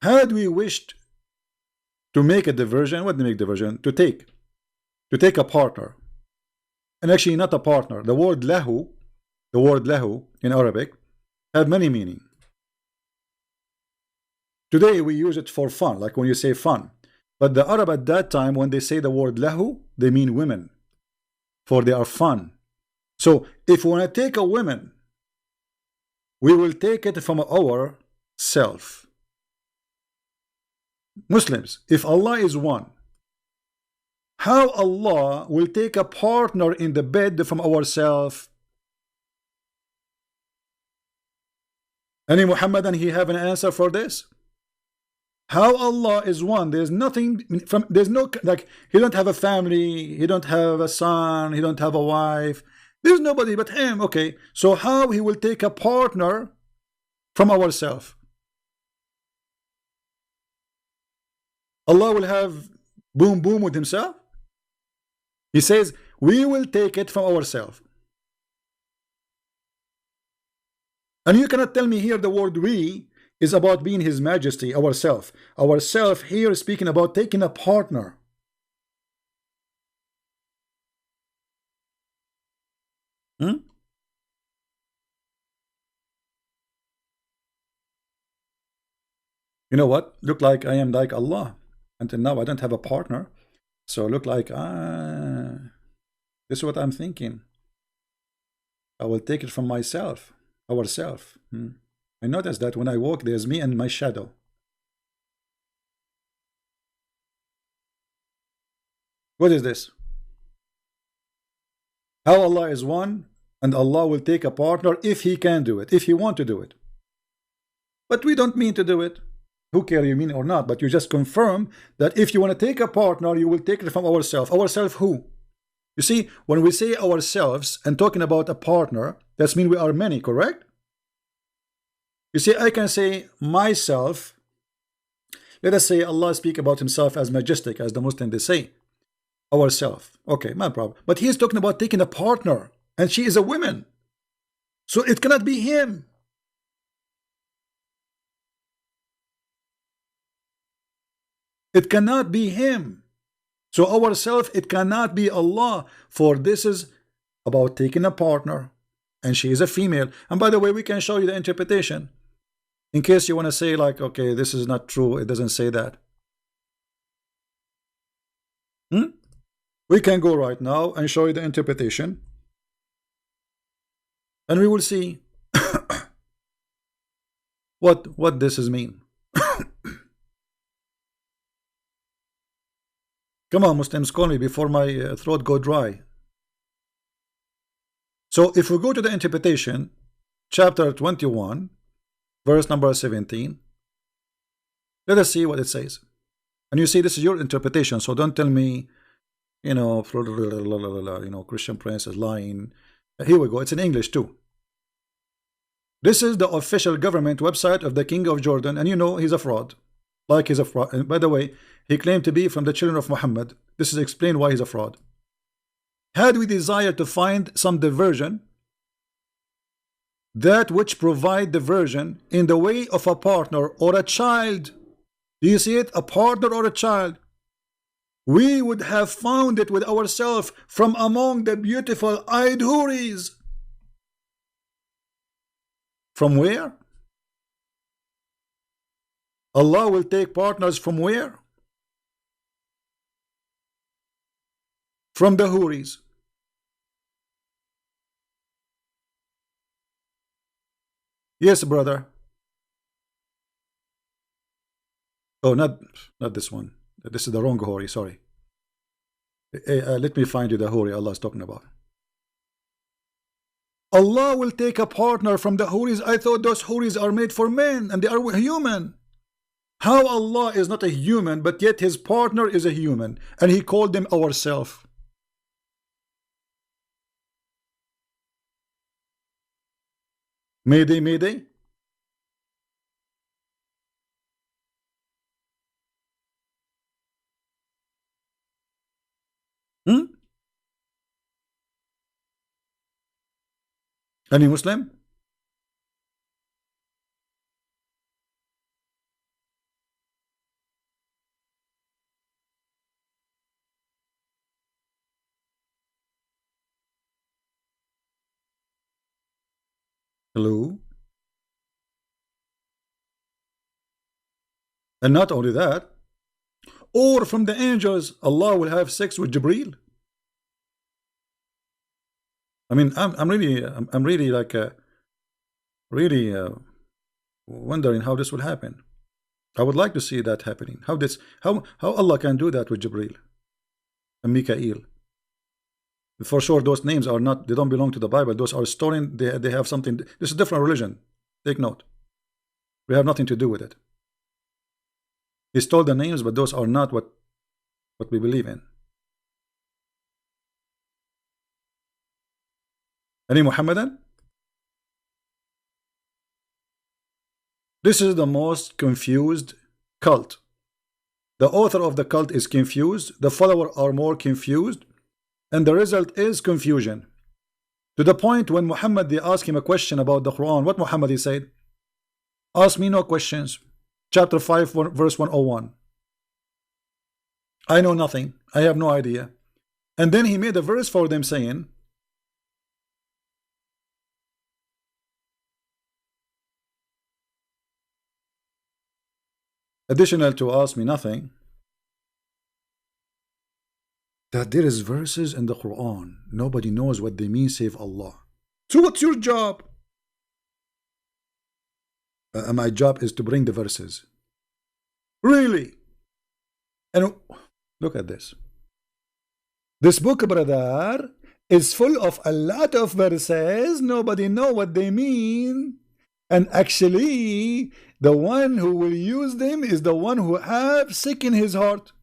Had we wished to make a diversion, what do you make diversion? To take a partner. And actually not a partner. The word lahu in Arabic have many meaning. Today we use it for fun, like when you say fun. But the Arab at that time, when they say the word lahu, they mean women, for they are fun. So if we want to take a woman, we will take it from our self. Muslims, if Allah is one, how Allah will take a partner in the bed from ourselves? Any Muhammadan, he have an answer for this? How Allah is one? There's nothing from, there's no, like, he don't have a family, he don't have a son, he don't have a wife, there's nobody but him. Okay, so how he will take a partner from ourselves? Allah will have boom boom with himself? He says we will take it from ourselves. And you cannot tell me here the word we is about being His Majesty, ourself. Ourself here is speaking about taking a partner. You know what? Look like I am like Allah. Until now I don't have a partner. So look like this is what I'm thinking. I will take it from myself, ourself. I notice that when I walk, there's me and my shadow. What is this? How Allah is one, and Allah will take a partner if He can do it, if He want to do it. But we don't mean to do it. Who care you mean or not, but you just confirm that if you want to take a partner, you will take it from ourselves. Ourselves who? You see, when we say ourselves and talking about a partner, that means we are many, correct? You see, I can say myself. Let us say Allah speak about Himself as majestic, as the Muslims they say. Ourself. Okay, no problem. But he is talking about taking a partner, and she is a woman. So it cannot be him. It cannot be him. So ourself, it cannot be Allah. For this is about taking a partner, and she is a female. And by the way, we can show you the interpretation in case you want to say like, okay, this is not true, it doesn't say that. We can go right now and show you the interpretation, and we will see what this is mean. Come on, Muslims, call me before my throat go dry. So if we go to the interpretation, chapter 21, verse number 17, let us see what it says. And you see, this is your interpretation, so don't tell me, you know, Christian Prince is lying. Here we go. It's in English too. This is the official government website of the King of Jordan, and you know he's a fraud. Like he's a fraud. And by the way, he claimed to be from the children of Muhammad. This is explained why he's a fraud. Had we desire to find some diversion, that which provide diversion in the way of a partner or a child, do you see it? A partner or a child, we would have found it with ourselves from among the beautiful eyed houris. From where? Allah will take partners from where? From the houris. Yes, brother. Oh, not this one. This is the wrong houri, sorry. Let me find you the houri Allah is talking about. Allah will take a partner from the houris. I thought those houris are made for men and they are human. How Allah is not a human, but yet his partner is a human, and he called them ourself. Mayday, mayday. Any Muslim? Hello? And not only that, or from the angels, Allah will have sex with Jibreel. I mean, I'm really like wondering how this will happen. I would like to see that happening. How Allah can do that with Jibreel and Mikael. For sure, those names are not, they don't belong to the Bible. Those are stolen. They have something. This is a different religion. Take note. We have nothing to do with it. He stole the names, but those are not what we believe in. Any Muhammadan? This is the most confused cult. The author of the cult is confused. The followers are more confused. And the result is confusion. To the point when Muhammad, they asked him a question about the Quran. What Muhammad he said? Ask me no questions. Chapter 5, verse 101. I know nothing. I have no idea. And then he made a verse for them saying, additional to ask me nothing, that there is verses in the Quran. Nobody knows what they mean save Allah. So what's your job? My job is to bring the verses. Really? And look at this. This book, brother, is full of a lot of verses. Nobody know what they mean. And actually, the one who will use them is the one who have sick in his heart.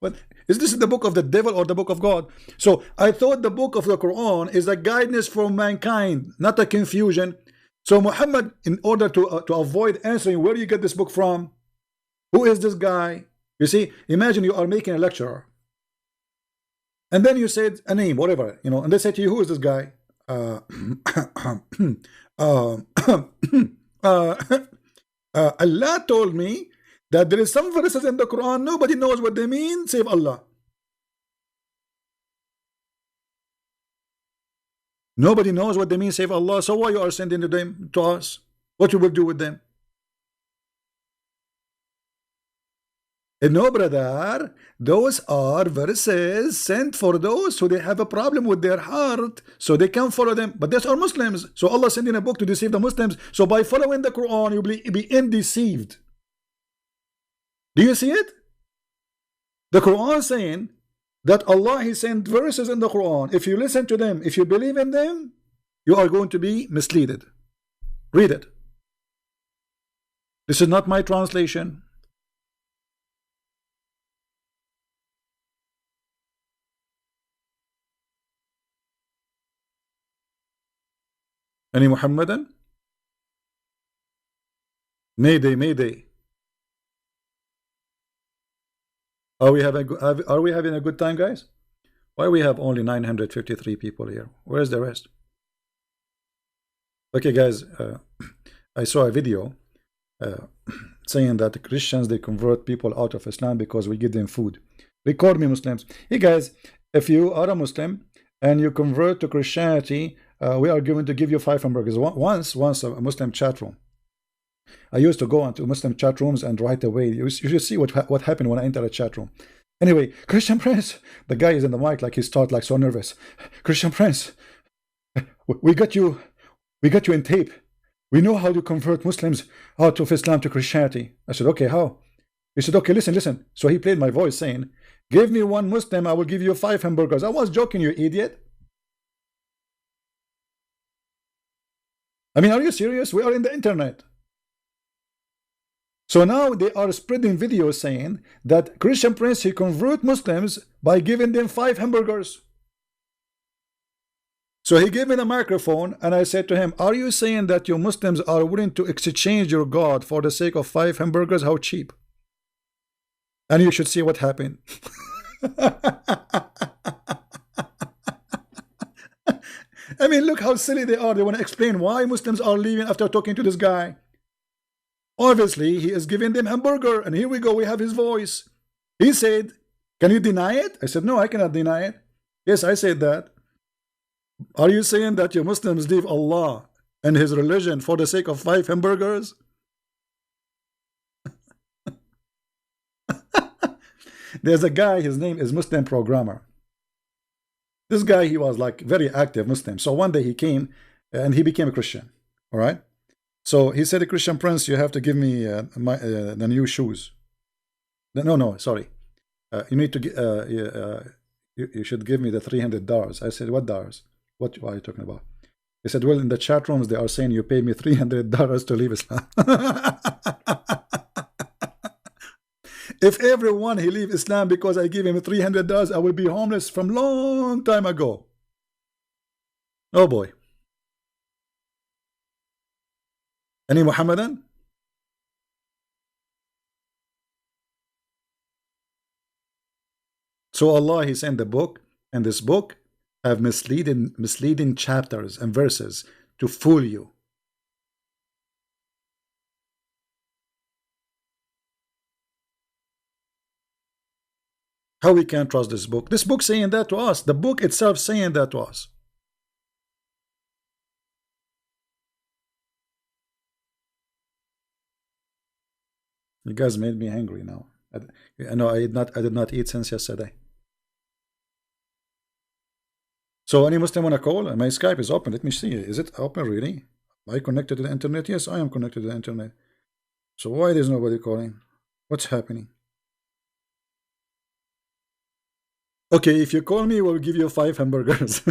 But is this the book of the devil or the book of God? So I thought the book of the Quran is a guidance for mankind, not a confusion. So Muhammad, in order to avoid answering where you get this book from, who is this guy? You see, imagine you are making a lecture. And then you said a name, whatever, you know, and they say to you, who is this guy? Uh, uh, uh, Allah told me that there is some verses in the Quran, nobody knows what they mean, save Allah. Nobody knows what they mean, save Allah. So why you are sending them to us? What you will do with them? No, brother, those are verses sent for those who they have a problem with their heart, so they can follow them. But these are Muslims, so Allah sending a book to deceive the Muslims. So by following the Quran, you will be undeceived. Do you see it? The Quran saying that Allah He sent verses in the Quran. If you listen to them, if you believe in them, you are going to be misled. Read it. This is not my translation. Any Muhammadan? Mayday, Mayday. Are we having a good time, guys? Why we have only 953 people here? Where's the rest? Okay, guys, I saw a video saying that the Christians, they convert people out of Islam because we give them food. Record me, Muslims. Hey, guys, if you are a Muslim and you convert to Christianity, we are going to give you 5 hamburgers. Once a Muslim chat room. I used to go into Muslim chat rooms and right away, you should see what happened when I enter a chat room. Anyway, Christian Prince, the guy is in the mic like he started like so nervous. Christian Prince, we got you in tape. We know how to convert Muslims out of Islam to Christianity. I said, okay, how? He said, okay, listen. So he played my voice saying, give me one Muslim, I will give you 5 hamburgers. I was joking, you idiot. I mean, are you serious? We are in the internet. So now they are spreading videos saying that Christian Prince, he convert Muslims by giving them 5 hamburgers. So he gave me the microphone and I said to him, are you saying that your Muslims are willing to exchange your God for the sake of 5 hamburgers? How cheap? And you should see what happened. I mean, look how silly they are. They want to explain why Muslims are leaving after talking to this guy. Obviously, he is giving them hamburger, and here we go, we have his voice. He said, can you deny it? I said, no, I cannot deny it. Yes, I said that. Are you saying that your Muslims leave Allah and his religion for the sake of 5 hamburgers? There's a guy, his name is Muslim Programmer. This guy, he was like very active Muslim. So one day he came and he became a Christian. All right. So he said, Christian Prince, you have to give me the new shoes. No, sorry. You need to you should give me the $300. I said, what dollars? What are you talking about? He said, well, in the chat rooms, they are saying you pay me $300 to leave Islam. If everyone he leave Islam because I give him $300, I will be homeless from long time ago. Oh boy. Any Muhammadan? So Allah, he sent the book, and this book have misleading chapters and verses to fool you. How we can trust this book? This book saying that to us. The book itself saying that to us. You guys made me hungry now. I know I did not eat since yesterday. So any Muslim wanna call? My Skype is open. Let me see. Is it open really? Am I connected to the internet? Yes, I am connected to the internet. So why there's nobody calling? What's happening? Okay, if you call me, we'll give you 5 hamburgers.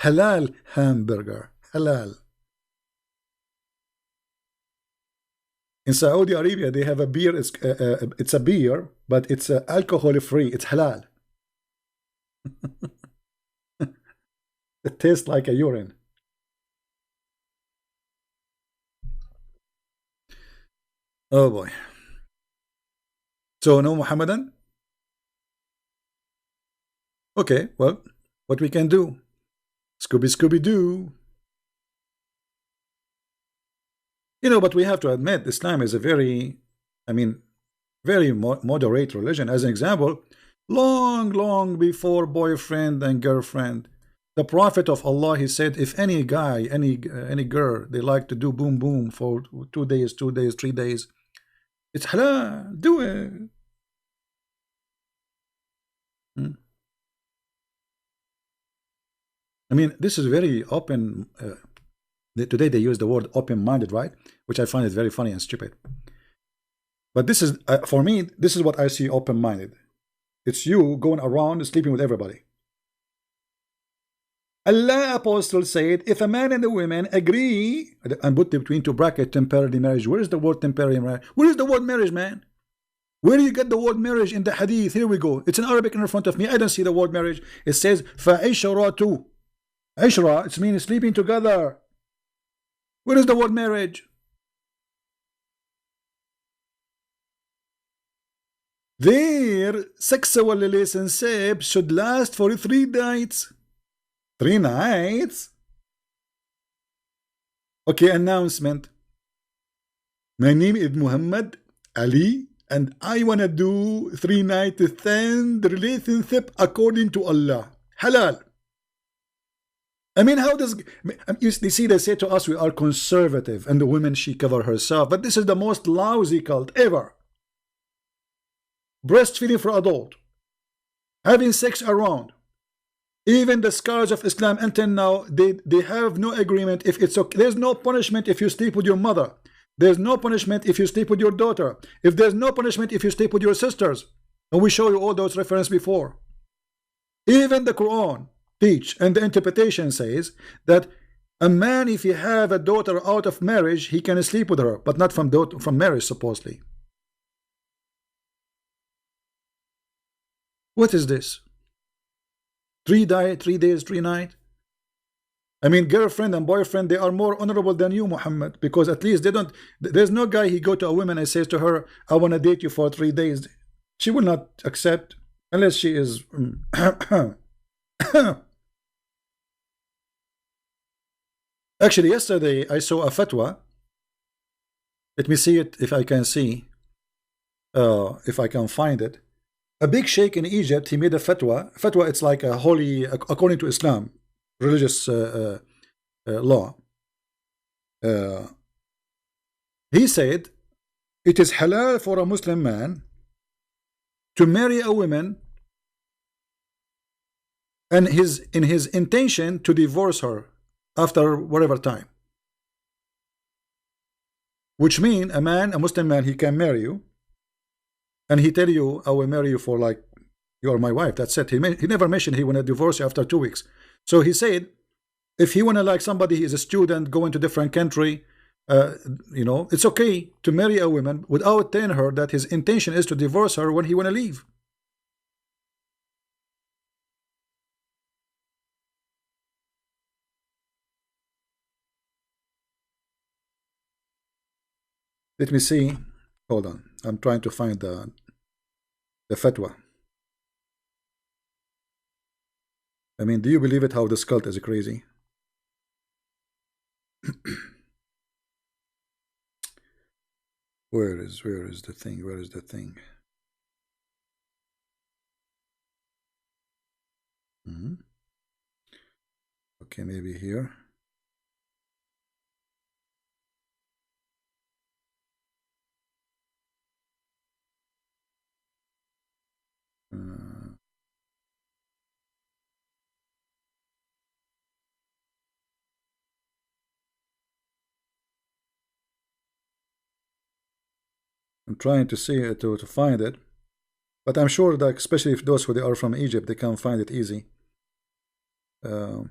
Halal hamburger. Halal. In Saudi Arabia, they have a beer. It's a beer, but it's alcohol free. It's halal. It tastes like a urine. Oh boy. So no Muhammadan? Okay, well, what we can do? Scooby Doo. You know, but we have to admit Islam is a very, I mean, very moderate religion. As an example, long before boyfriend and girlfriend, the Prophet of Allah, he said, if any guy, any girl, they like to do boom boom for 2 days, 2 days, 3 days, it's halal, do it. Hmm? I mean, this is very open. Today they use the word open-minded, right? Which I find it very funny and stupid. But this is, for me, this is what I see open-minded. It's you going around sleeping with everybody. Allah Apostle said, if a man and a woman agree, and put between two brackets temporary marriage. Where is the word temporary marriage? Where is the word marriage, man? Where do you get the word marriage in the hadith? Here we go. It's in Arabic in front of me. I don't see the word marriage. It says, فَعِشْرَةُ. Ishra, it means sleeping together. Where is the word marriage? Their sexual relationship should last for 3 nights. 3 nights? Okay, announcement. My name is Muhammad Ali, and I wanna do 3 nights stand relationship according to Allah. Halal. I mean, how does you see? They say to us we are conservative, and the woman she cover herself. But this is the most lousy cult ever. Breastfeeding for adult, having sex around. Even the scholars of Islam until now, they have no agreement if it's okay. There's no punishment if you sleep with your mother. There's no punishment if you sleep with your daughter. If there's no punishment if you sleep with your sisters. And we show you all those references before. Even the Quran teach, and the interpretation says that a man, if he have a daughter out of marriage, he can sleep with her, but not from marriage, supposedly. What is this? 3 days, 3 nights? I mean, girlfriend and boyfriend, they are more honorable than you, Muhammad, because at least they don't. There's no guy he go to a woman and says to her, I want to date you for 3 days. She will not accept unless she is Actually, yesterday I saw a fatwa. Let me see it if I can see, if I can find it. A big sheikh in Egypt, he made a fatwa. Fatwa, it's like a holy, according to Islam, religious law. He said, it is halal for a Muslim man to marry a woman and in his intention to divorce her after whatever time. Which means a Muslim man, he can marry you, and he tell you, I will marry you for like, you are my wife, that's it. He never mentioned he want to divorce you after 2 weeks. So he said, if he want to, like, somebody, he is a student, going to different country, you know, it's okay to marry a woman without telling her that his intention is to divorce her when he want to leave. Let me see. Hold on. I'm trying to find the fatwa. I mean, do you believe it how this cult is crazy? Where is the thing? Where is the thing? Okay, maybe here. I'm trying to see it to find it, but I'm sure that especially if those who they are from Egypt, they can find it easy. I'm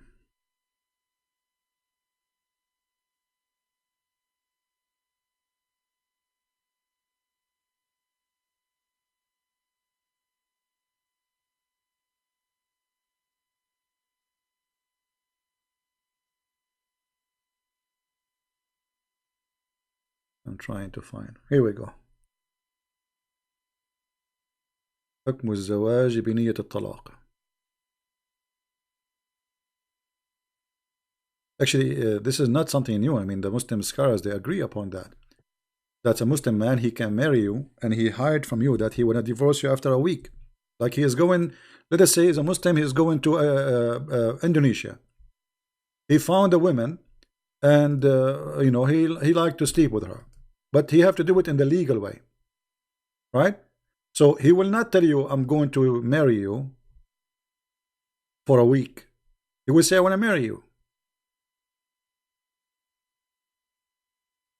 trying to find. Here we go. حكم الزواج بنية الطلاق. Actually, this is not something new. I mean, the Muslim scholars, they agree upon that. That's a Muslim man, he can marry you, and he hide from you that he will not divorce you after a week. Like he is going, let us say, he's a Muslim, he is going to Indonesia. He found a woman, and you know, he liked to sleep with her, but he have to do it in the legal way, right? So he will not tell you, I'm going to marry you for a week. He will say, I want to marry you.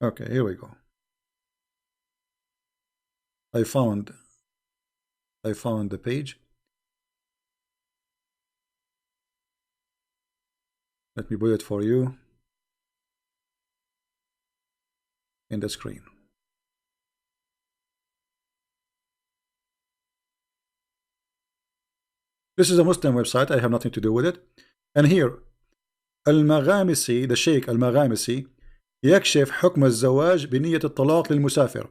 Okay, here we go. I found the page. Let me put it for you in the screen. This is a Muslim website. I have nothing to do with it. And here, Al-Maghamisi, the Sheikh Al-Maghamisi, يكشف حكم الزواج بنية الطلاق للمسافر.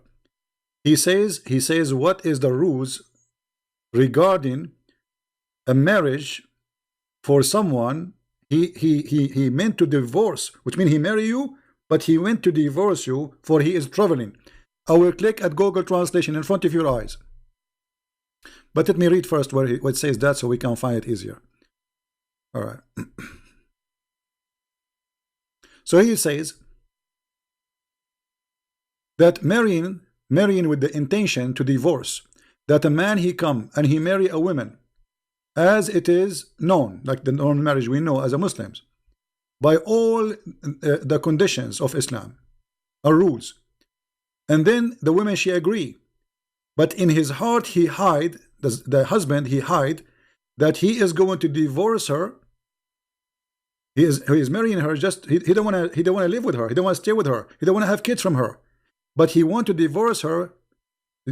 He says what is the rules regarding a marriage for someone he meant to divorce, which means he marry you, but he went to divorce you for he is traveling. I will click at Google Translation in front of your eyes. But let me read first where it says that so we can find it easier. All right. So he says that marrying with the intention to divorce, that a man he come and he marry a woman as it is known, like the known marriage we know as a Muslims, by all the conditions of Islam or rules, and then the woman she agree, but in his heart he hide, the husband he hide that he is going to divorce her. He is marrying her, just he don't want to live with her, he don't want to stay with her, he don't want to have kids from her, but he want to divorce her.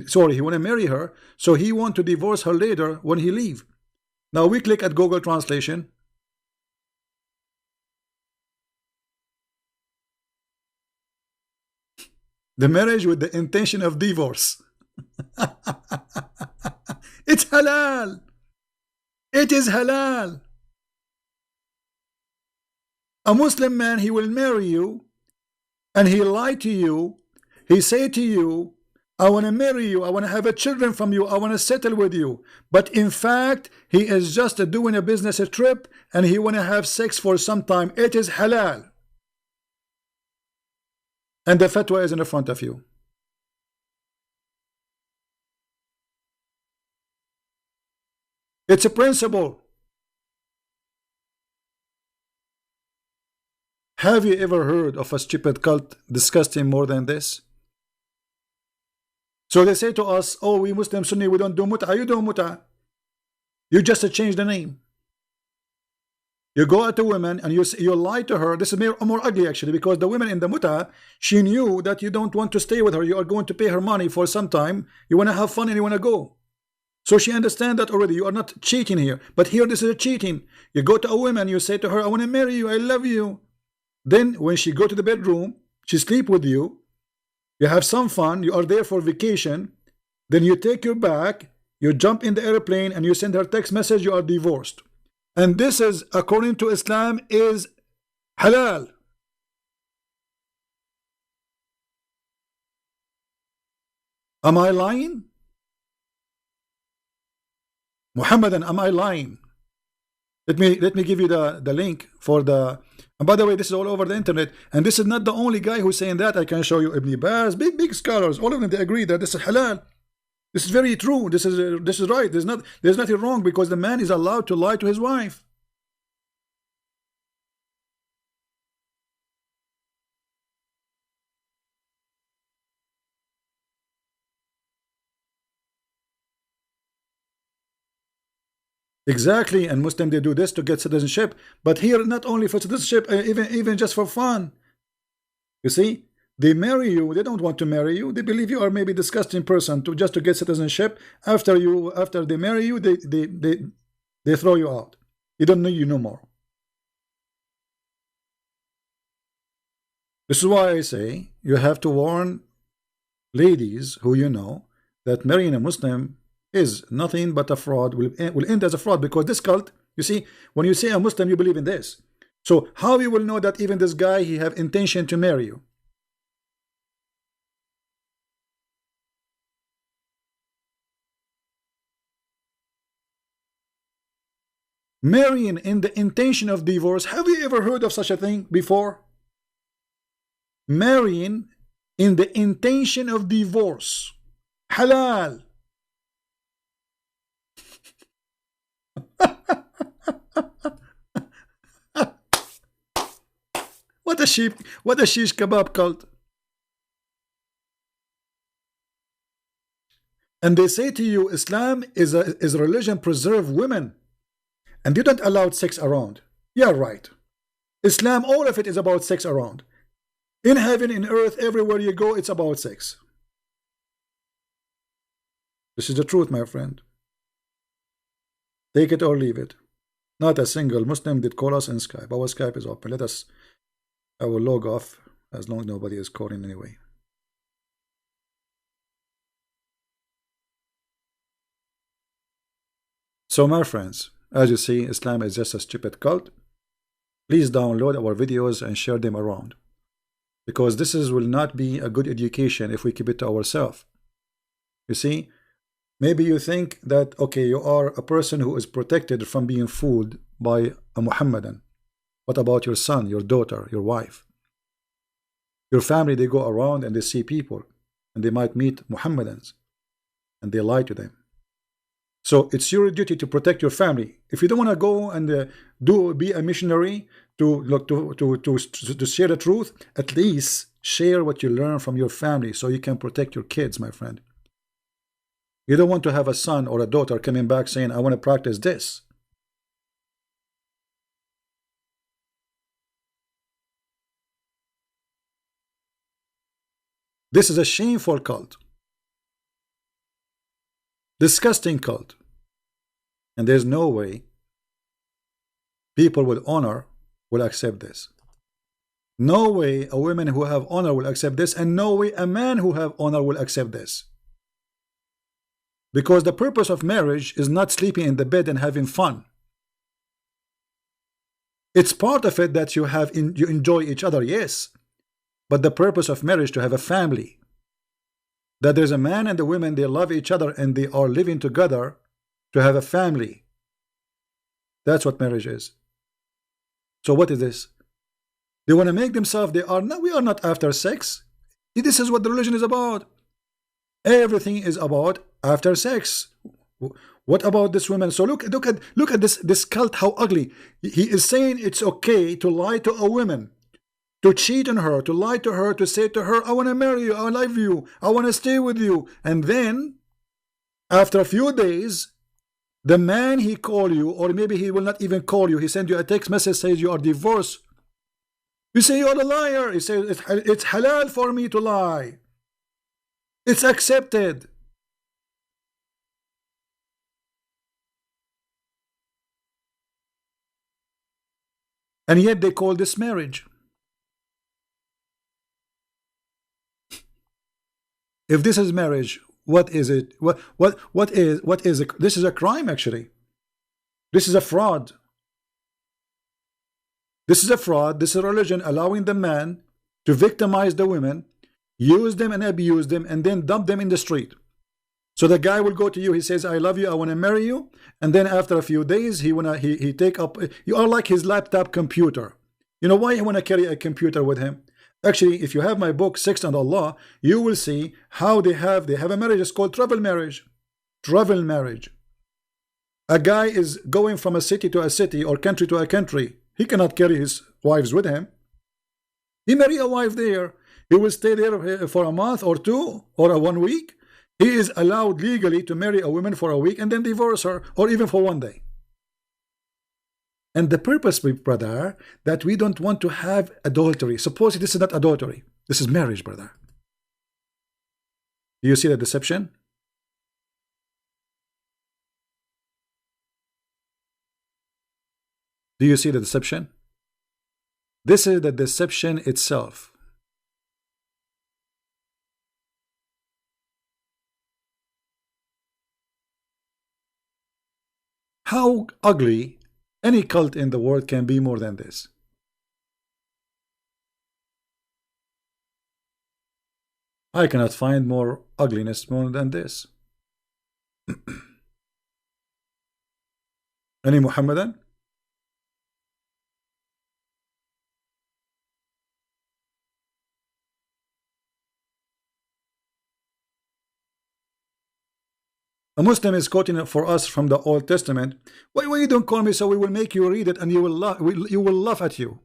Sorry, he want to marry her, so he want to divorce her later when he leave. Now we click at Google Translation. The marriage with the intention of divorce. It's halal. It is halal. A Muslim man, he will marry you and he lie to you. He say to you, I want to marry you, I want to have a children from you, I want to settle with you. But in fact, he is just doing a business trip and he want to have sex for some time. It is halal. And the fatwa is in the front of you. It's a principle. Have you ever heard of a stupid cult disgusting more than this? So they say to us, oh, we Muslim Sunni, we don't do mut'ah. You do mut'ah. You just change the name. You go at a woman and you lie to her. This is more ugly actually, because the woman in the mut'ah, she knew that you don't want to stay with her. You are going to pay her money for some time. You want to have fun and you want to go. So she understands that already. You are not cheating here. But here this is a cheating. You go to a woman, you say to her, I want to marry you, I love you. Then when she go to the bedroom, she sleep with you. You have some fun, you are there for vacation, then you take your bag, you jump in the airplane and you send her text message, you are divorced. And this is, according to Islam, is halal. Am I lying? Muhammadan, am I lying? Let me give you the link for the. And by the way, this is all over the internet, and this is not the only guy who's saying that. I can show you Ibn Baz, big scholars, all of them, they agree that this is halal. This is very true. This is right. There's nothing wrong, because the man is allowed to lie to his wife. Exactly, and Muslim, they do this to get citizenship, but here not only for citizenship, even just for fun. You see, they marry you, they don't want to marry you, they believe you are maybe a disgusting person just to get citizenship. After they marry you, they throw you out. You don't need you no more. This is why I say you have to warn ladies who you know that marrying a Muslim is nothing but a fraud, will end as a fraud, because this cult, you see, when you say a Muslim, you believe in this. So how you will know that even this guy, he have intention to marry you? Marrying in the intention of divorce. Have you ever heard of such a thing before? Marrying in the intention of divorce. Halal. What a shish kebab cult. And they say to you, Islam is a religion preserve women, and you don't allow sex around. Yeah, right. Islam, all of it is about sex around. In heaven, in earth, everywhere you go, it's about sex. This is the truth, my friend. Take it or leave it. Not a single Muslim did call us in Skype. Our Skype is open. I will log off as long as nobody is calling anyway. So my friends, as you see, Islam is just a stupid cult. Please download our videos and share them around, because this will not be a good education if we keep it to ourselves. You see, maybe you think that, okay, you are a person who is protected from being fooled by a Muhammadan. What about your son, your daughter, your wife? Your family, they go around and they see people, and they might meet Muhammadans, and they lie to them. So it's your duty to protect your family. If you don't want to go and be a missionary to share the truth, at least share what you learn from your family so you can protect your kids, my friend. You don't want to have a son or a daughter coming back saying, I want to practice this. This is a shameful cult. Disgusting cult. And there's no way people with honor will accept this. No way a woman who have honor will accept this, and no way a man who have honor will accept this. Because the purpose of marriage is not sleeping in the bed and having fun. It's part of it that you enjoy each other, yes. But the purpose of marriage to have a family. That there's a man and a woman, they love each other and they are living together to have a family. That's what marriage is. So what is this? They want to make themselves, we are not after sex. This is what the religion is about. Everything is about after sex. What about this woman? So look at this cult, how ugly. He is saying it's okay to lie to a woman, to cheat on her, to lie to her, to say to her, I want to marry you, I love you, I want to stay with you. And then, after a few days, the man he call you, or maybe he will not even call you, he send you a text message, says you are divorced. You say you're a liar. He says it's halal for me to lie. It's accepted. And yet they call this marriage. If this is marriage, what is it? What is it? This is a crime, actually. This is a fraud. This is a fraud. This is a religion allowing the man to victimize the women, use them and abuse them, and then dump them in the street. So the guy will go to you, he says, I love you, I want to marry you, and then after a few days he take up, you are like his laptop computer. You know why he want to carry a computer with him? Actually, if you have my book Sex and Allah, you will see how they have a marriage. It's called travel marriage. Travel marriage. A guy is going from a city to a city or country to a country. He cannot carry his wives with him. He marry a wife there. He will stay there for a month or two or 1 week. He is allowed legally to marry a woman for a week and then divorce her, or even for 1 day. And the purpose, brother, that we don't want to have adultery. Suppose this is not adultery. This is marriage, brother. Do you see the deception? Do you see the deception? This is the deception itself. How ugly any cult in the world can be more than this? I cannot find more ugliness more than this. Any Muhammadan? A Muslim is quoting for us from the Old Testament. Why you don't call me so we will make you read it and you will laugh at you.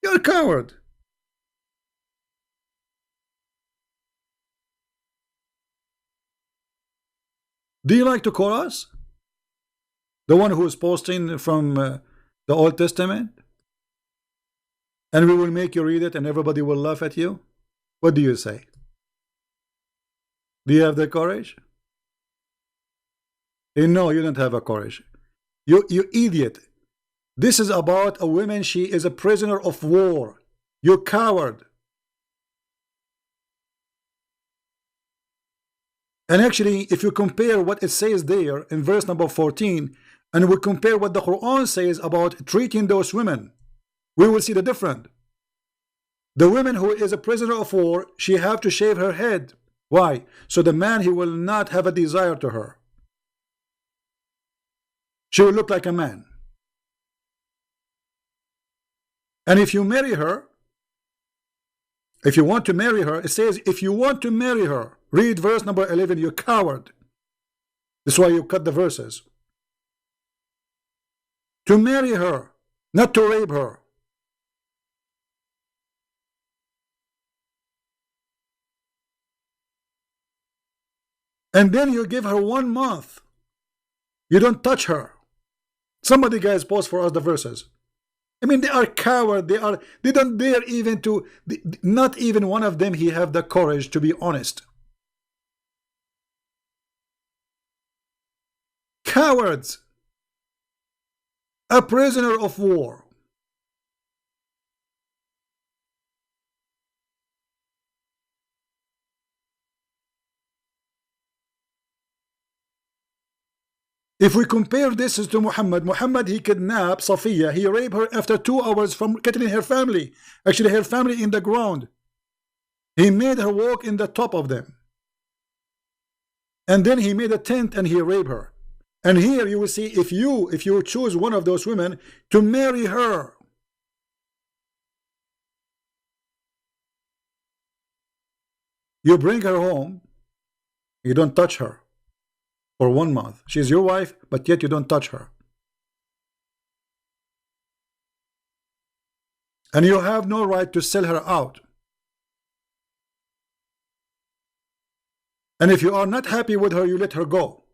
You're a coward. Do you like to call us? The one who is posting from the Old Testament? And we will make you read it and everybody will laugh at you? What do you say? Do you have the courage? No, you don't have a courage. You idiot. This is about a woman. She is a prisoner of war. You coward. And actually, if you compare what it says there in verse number 14, and we compare what the Quran says about treating those women, we will see the difference. The woman who is a prisoner of war, she have to shave her head. Why? So the man, he will not have a desire to her. She will look like a man. And if you marry her, if you want to marry her, it says if you want to marry her, read verse number 11, you coward. That's why you cut the verses. To marry her, not to rape her. And then you give her 1 month. You don't touch her. Somebody, guys, post for us the verses. I mean, they are coward. They don't dare even to, not even one of them, he have the courage to be honest. Cowards. A prisoner of war. If we compare this to Muhammad, he kidnapped Safiya. He raped her after 2 hours from killing her family. Actually, her family in the ground. He made her walk in the top of them. And then he made a tent and he raped her. And here you will see, if you choose one of those women to marry her, you bring her home, you don't touch her for 1 month. She's your wife, but yet you don't touch her. And you have no right to sell her out. And if you are not happy with her, you let her go.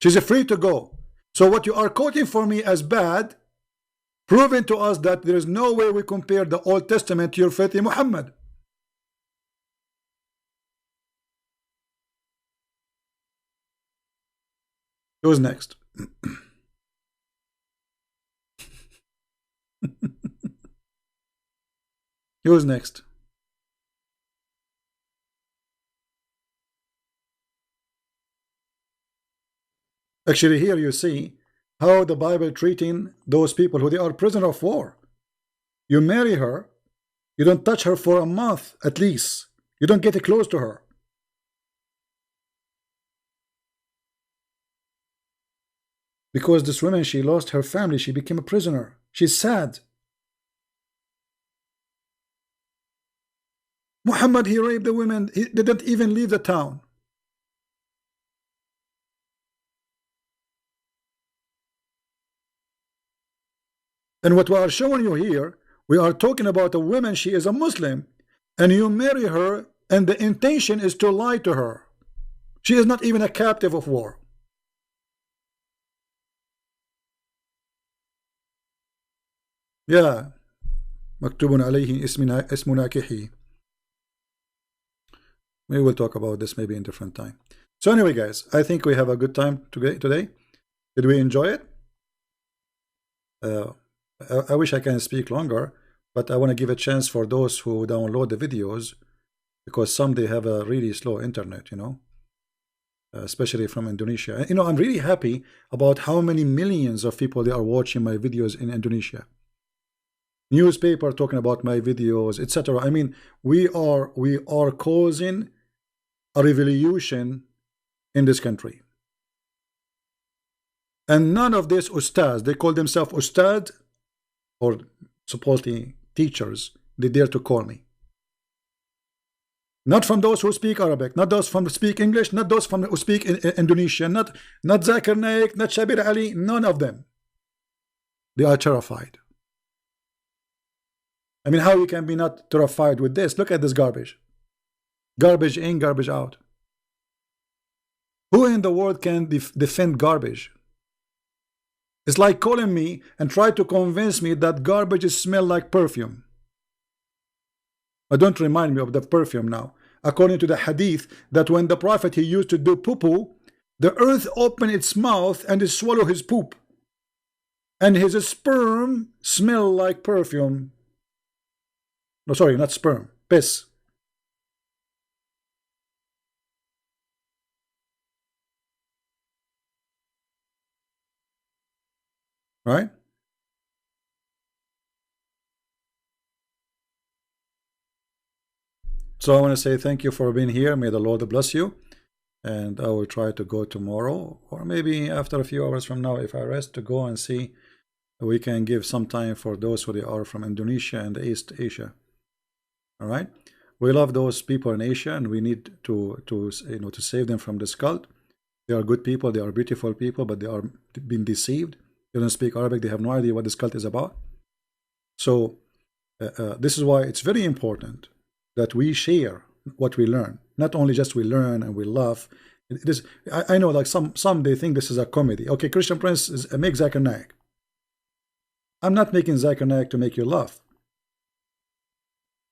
She's free to go. So what you are quoting for me as bad, proving to us that there is no way we compare the Old Testament to your filthy Muhammad. Who's next? Who's next? Actually, here you see how the Bible treating those people who they are prisoner of war. You marry her, you don't touch her for a month at least. You don't get close to her. Because this woman, she lost her family, she became a prisoner. She's sad. Muhammad, he raped the women, he didn't even leave the town. And what we are showing you here, we are talking about a woman, she is a Muslim, and you marry her, and the intention is to lie to her. She is not even a captive of war. Yeah. مكتوب عليه اسم ناكحي. We will talk about this maybe in different time. So anyway, guys, I think we have a good time today. Did we enjoy it? I wish I can speak longer, but I want to give a chance for those who download the videos, because some they have a really slow internet, you know. especially from Indonesia. You know, I'm really happy about how many millions of people they are watching my videos in Indonesia. Newspaper talking about my videos, etc. I mean, we are causing a revolution in this country. And none of these ustads, they call themselves ustad, or supposedly teachers, they dare to call me. Not from those who speak Arabic, not those from who speak English, not those from who speak Indonesian, not Zakir Naik, not Shabir Ali, none of them. They are terrified. I mean, how you can be not terrified with this? Look at this garbage. Garbage in, garbage out. Who in the world can defend garbage? It's like calling me and try to convince me that garbage smell like perfume. Don't remind me of the perfume now. According to the hadith, that when the Prophet he used to do poo-poo, the earth opened its mouth and it swallowed his poop. And his sperm smell like perfume. No, sorry, not sperm, piss. Right? So I want to say thank you for being here. May the Lord bless you. And I will try to go tomorrow, or maybe after a few hours from now, if I rest, to go and see we can give some time for those who they are from Indonesia and East Asia. All right, we love those people in Asia, and we need to to save them from this cult. They are good people, they are beautiful people, but they are being deceived. They don't speak Arabic, they have no idea what this cult is about. So this is why it's very important that we share what we learn. Not only just we learn and we laugh. It is, I know, like some they think this is a comedy. Okay, Christian Prince is make Zakir Naik. I'm not making Zakir Naik to make you laugh.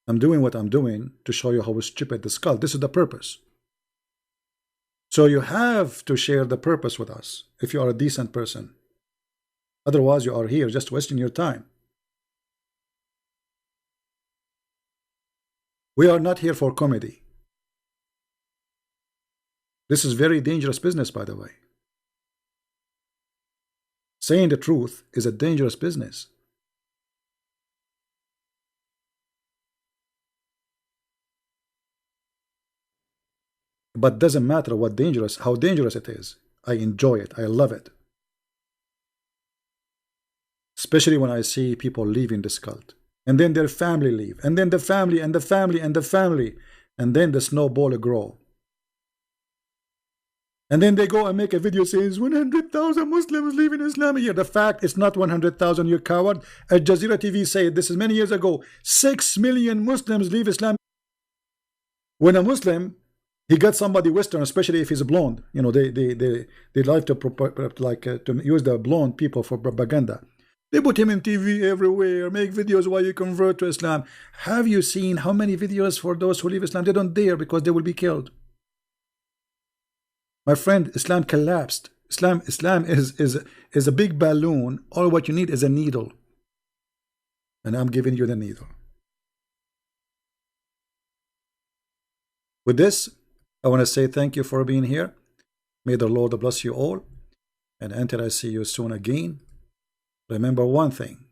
I'm doing what I'm doing to show you how stupid this cult. This is the purpose. So you have to share the purpose with us if you are a decent person. Otherwise, you are here just wasting your time. We are not here for comedy. This is very dangerous business, by the way. Saying the truth is a dangerous business. But doesn't matter how dangerous it is. I enjoy it. I love it. Especially when I see people leaving this cult. And then their family leave. And then the family and the family and the family. And then the snowball grow. And then they go and make a video saying 100,000 Muslims leaving Islam here. The fact it's not 100,000, you coward. Al Jazeera TV said this is many years ago. 6 million Muslims leave Islam. When a Muslim, he got somebody Western, especially if he's blonde. You know, they like to use the blonde people for propaganda. They put him in TV everywhere, make videos while you convert to Islam. Have you seen how many videos for those who leave Islam? They don't dare because they will be killed. My friend, Islam collapsed. Islam is a big balloon. All what you need is a needle. And I'm giving you the needle. With this, I want to say thank you for being here. May the Lord bless you all. And until I see you soon again, remember one thing.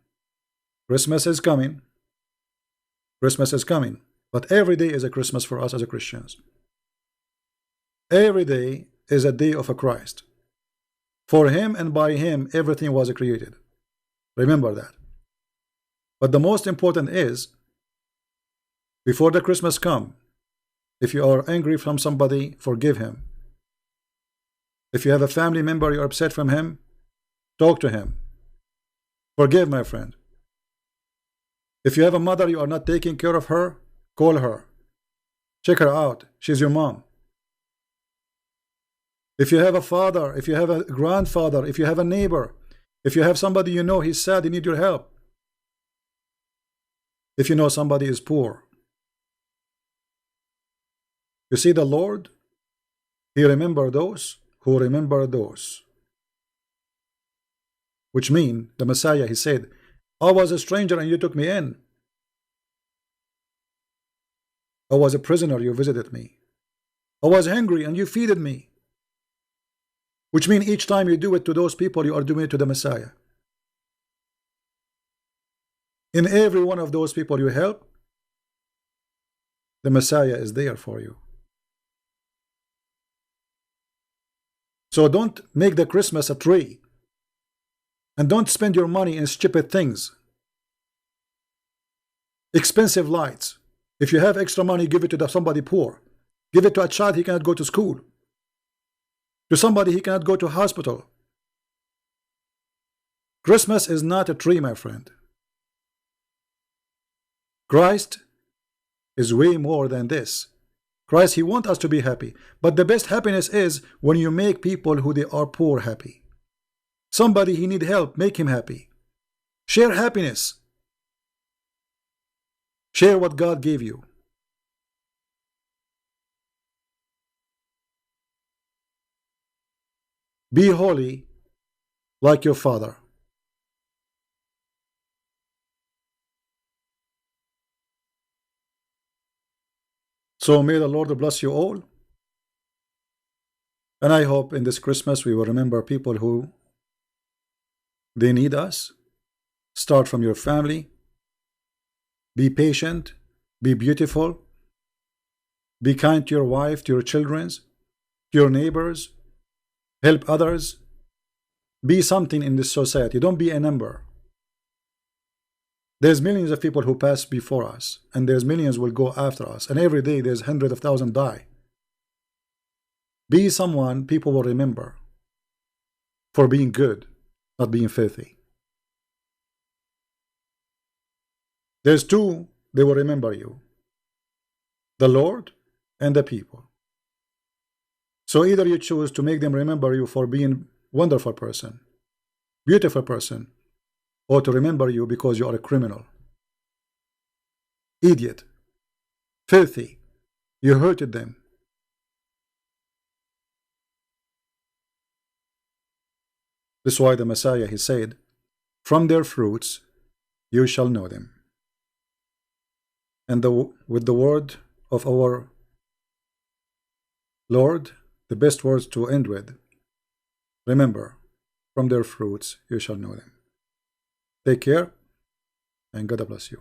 Christmas is coming. Christmas is coming. But every day is a Christmas for us as Christians. Every day is a day of a Christ. For him and by him everything was created. Remember that. But the most important is, before the Christmas come, if you are angry from somebody, forgive him. If you have a family member you're upset from him, talk to him. Forgive, my friend. If you have a mother you are not taking care of her, call her. Check her out. She's your mom. If you have a father, if you have a grandfather, if you have a neighbor, if you have somebody you know he's sad, he needs your help. If you know somebody is poor. You see, the Lord, he remembered those who remember those. Which means, the Messiah, he said, I was a stranger and you took me in. I was a prisoner, you visited me. I was hungry and you feeded me. which means each time you do it to those people, you are doing it to the Messiah. In every one of those people you help, the Messiah is there for you. So don't make the Christmas a tree, and don't spend your money in stupid things. Expensive lights. If you have extra money, give it to somebody poor. Give it to a child he cannot go to school. To somebody he cannot go to hospital. Christmas is not a tree, my friend. Christ is way more than this. Christ, he wants us to be happy. But the best happiness is when you make people who they are poor happy. Somebody he need help, make him happy. Share happiness. Share what God gave you. Be holy like your Father. So may the Lord bless you all. And I hope in this Christmas we will remember people who they need us. Start from your family. Be patient. Be beautiful. Be kind to your wife, to your children, to your neighbors. Help others. Be something in this society. Don't be a number. There's millions of people who pass before us, and there's millions will go after us, and every day there's hundreds of thousands die. Be someone people will remember for being good, not being filthy. There's two they will remember you: the Lord and the people. So either you choose to make them remember you for being wonderful person, beautiful person, or to remember you because you are a criminal, idiot, filthy, you hurted them. This is why the Messiah, he said, from their fruits you shall know them. And with the word of our Lord, the best words to end with, remember, from their fruits you shall know them. Take care, and God bless you.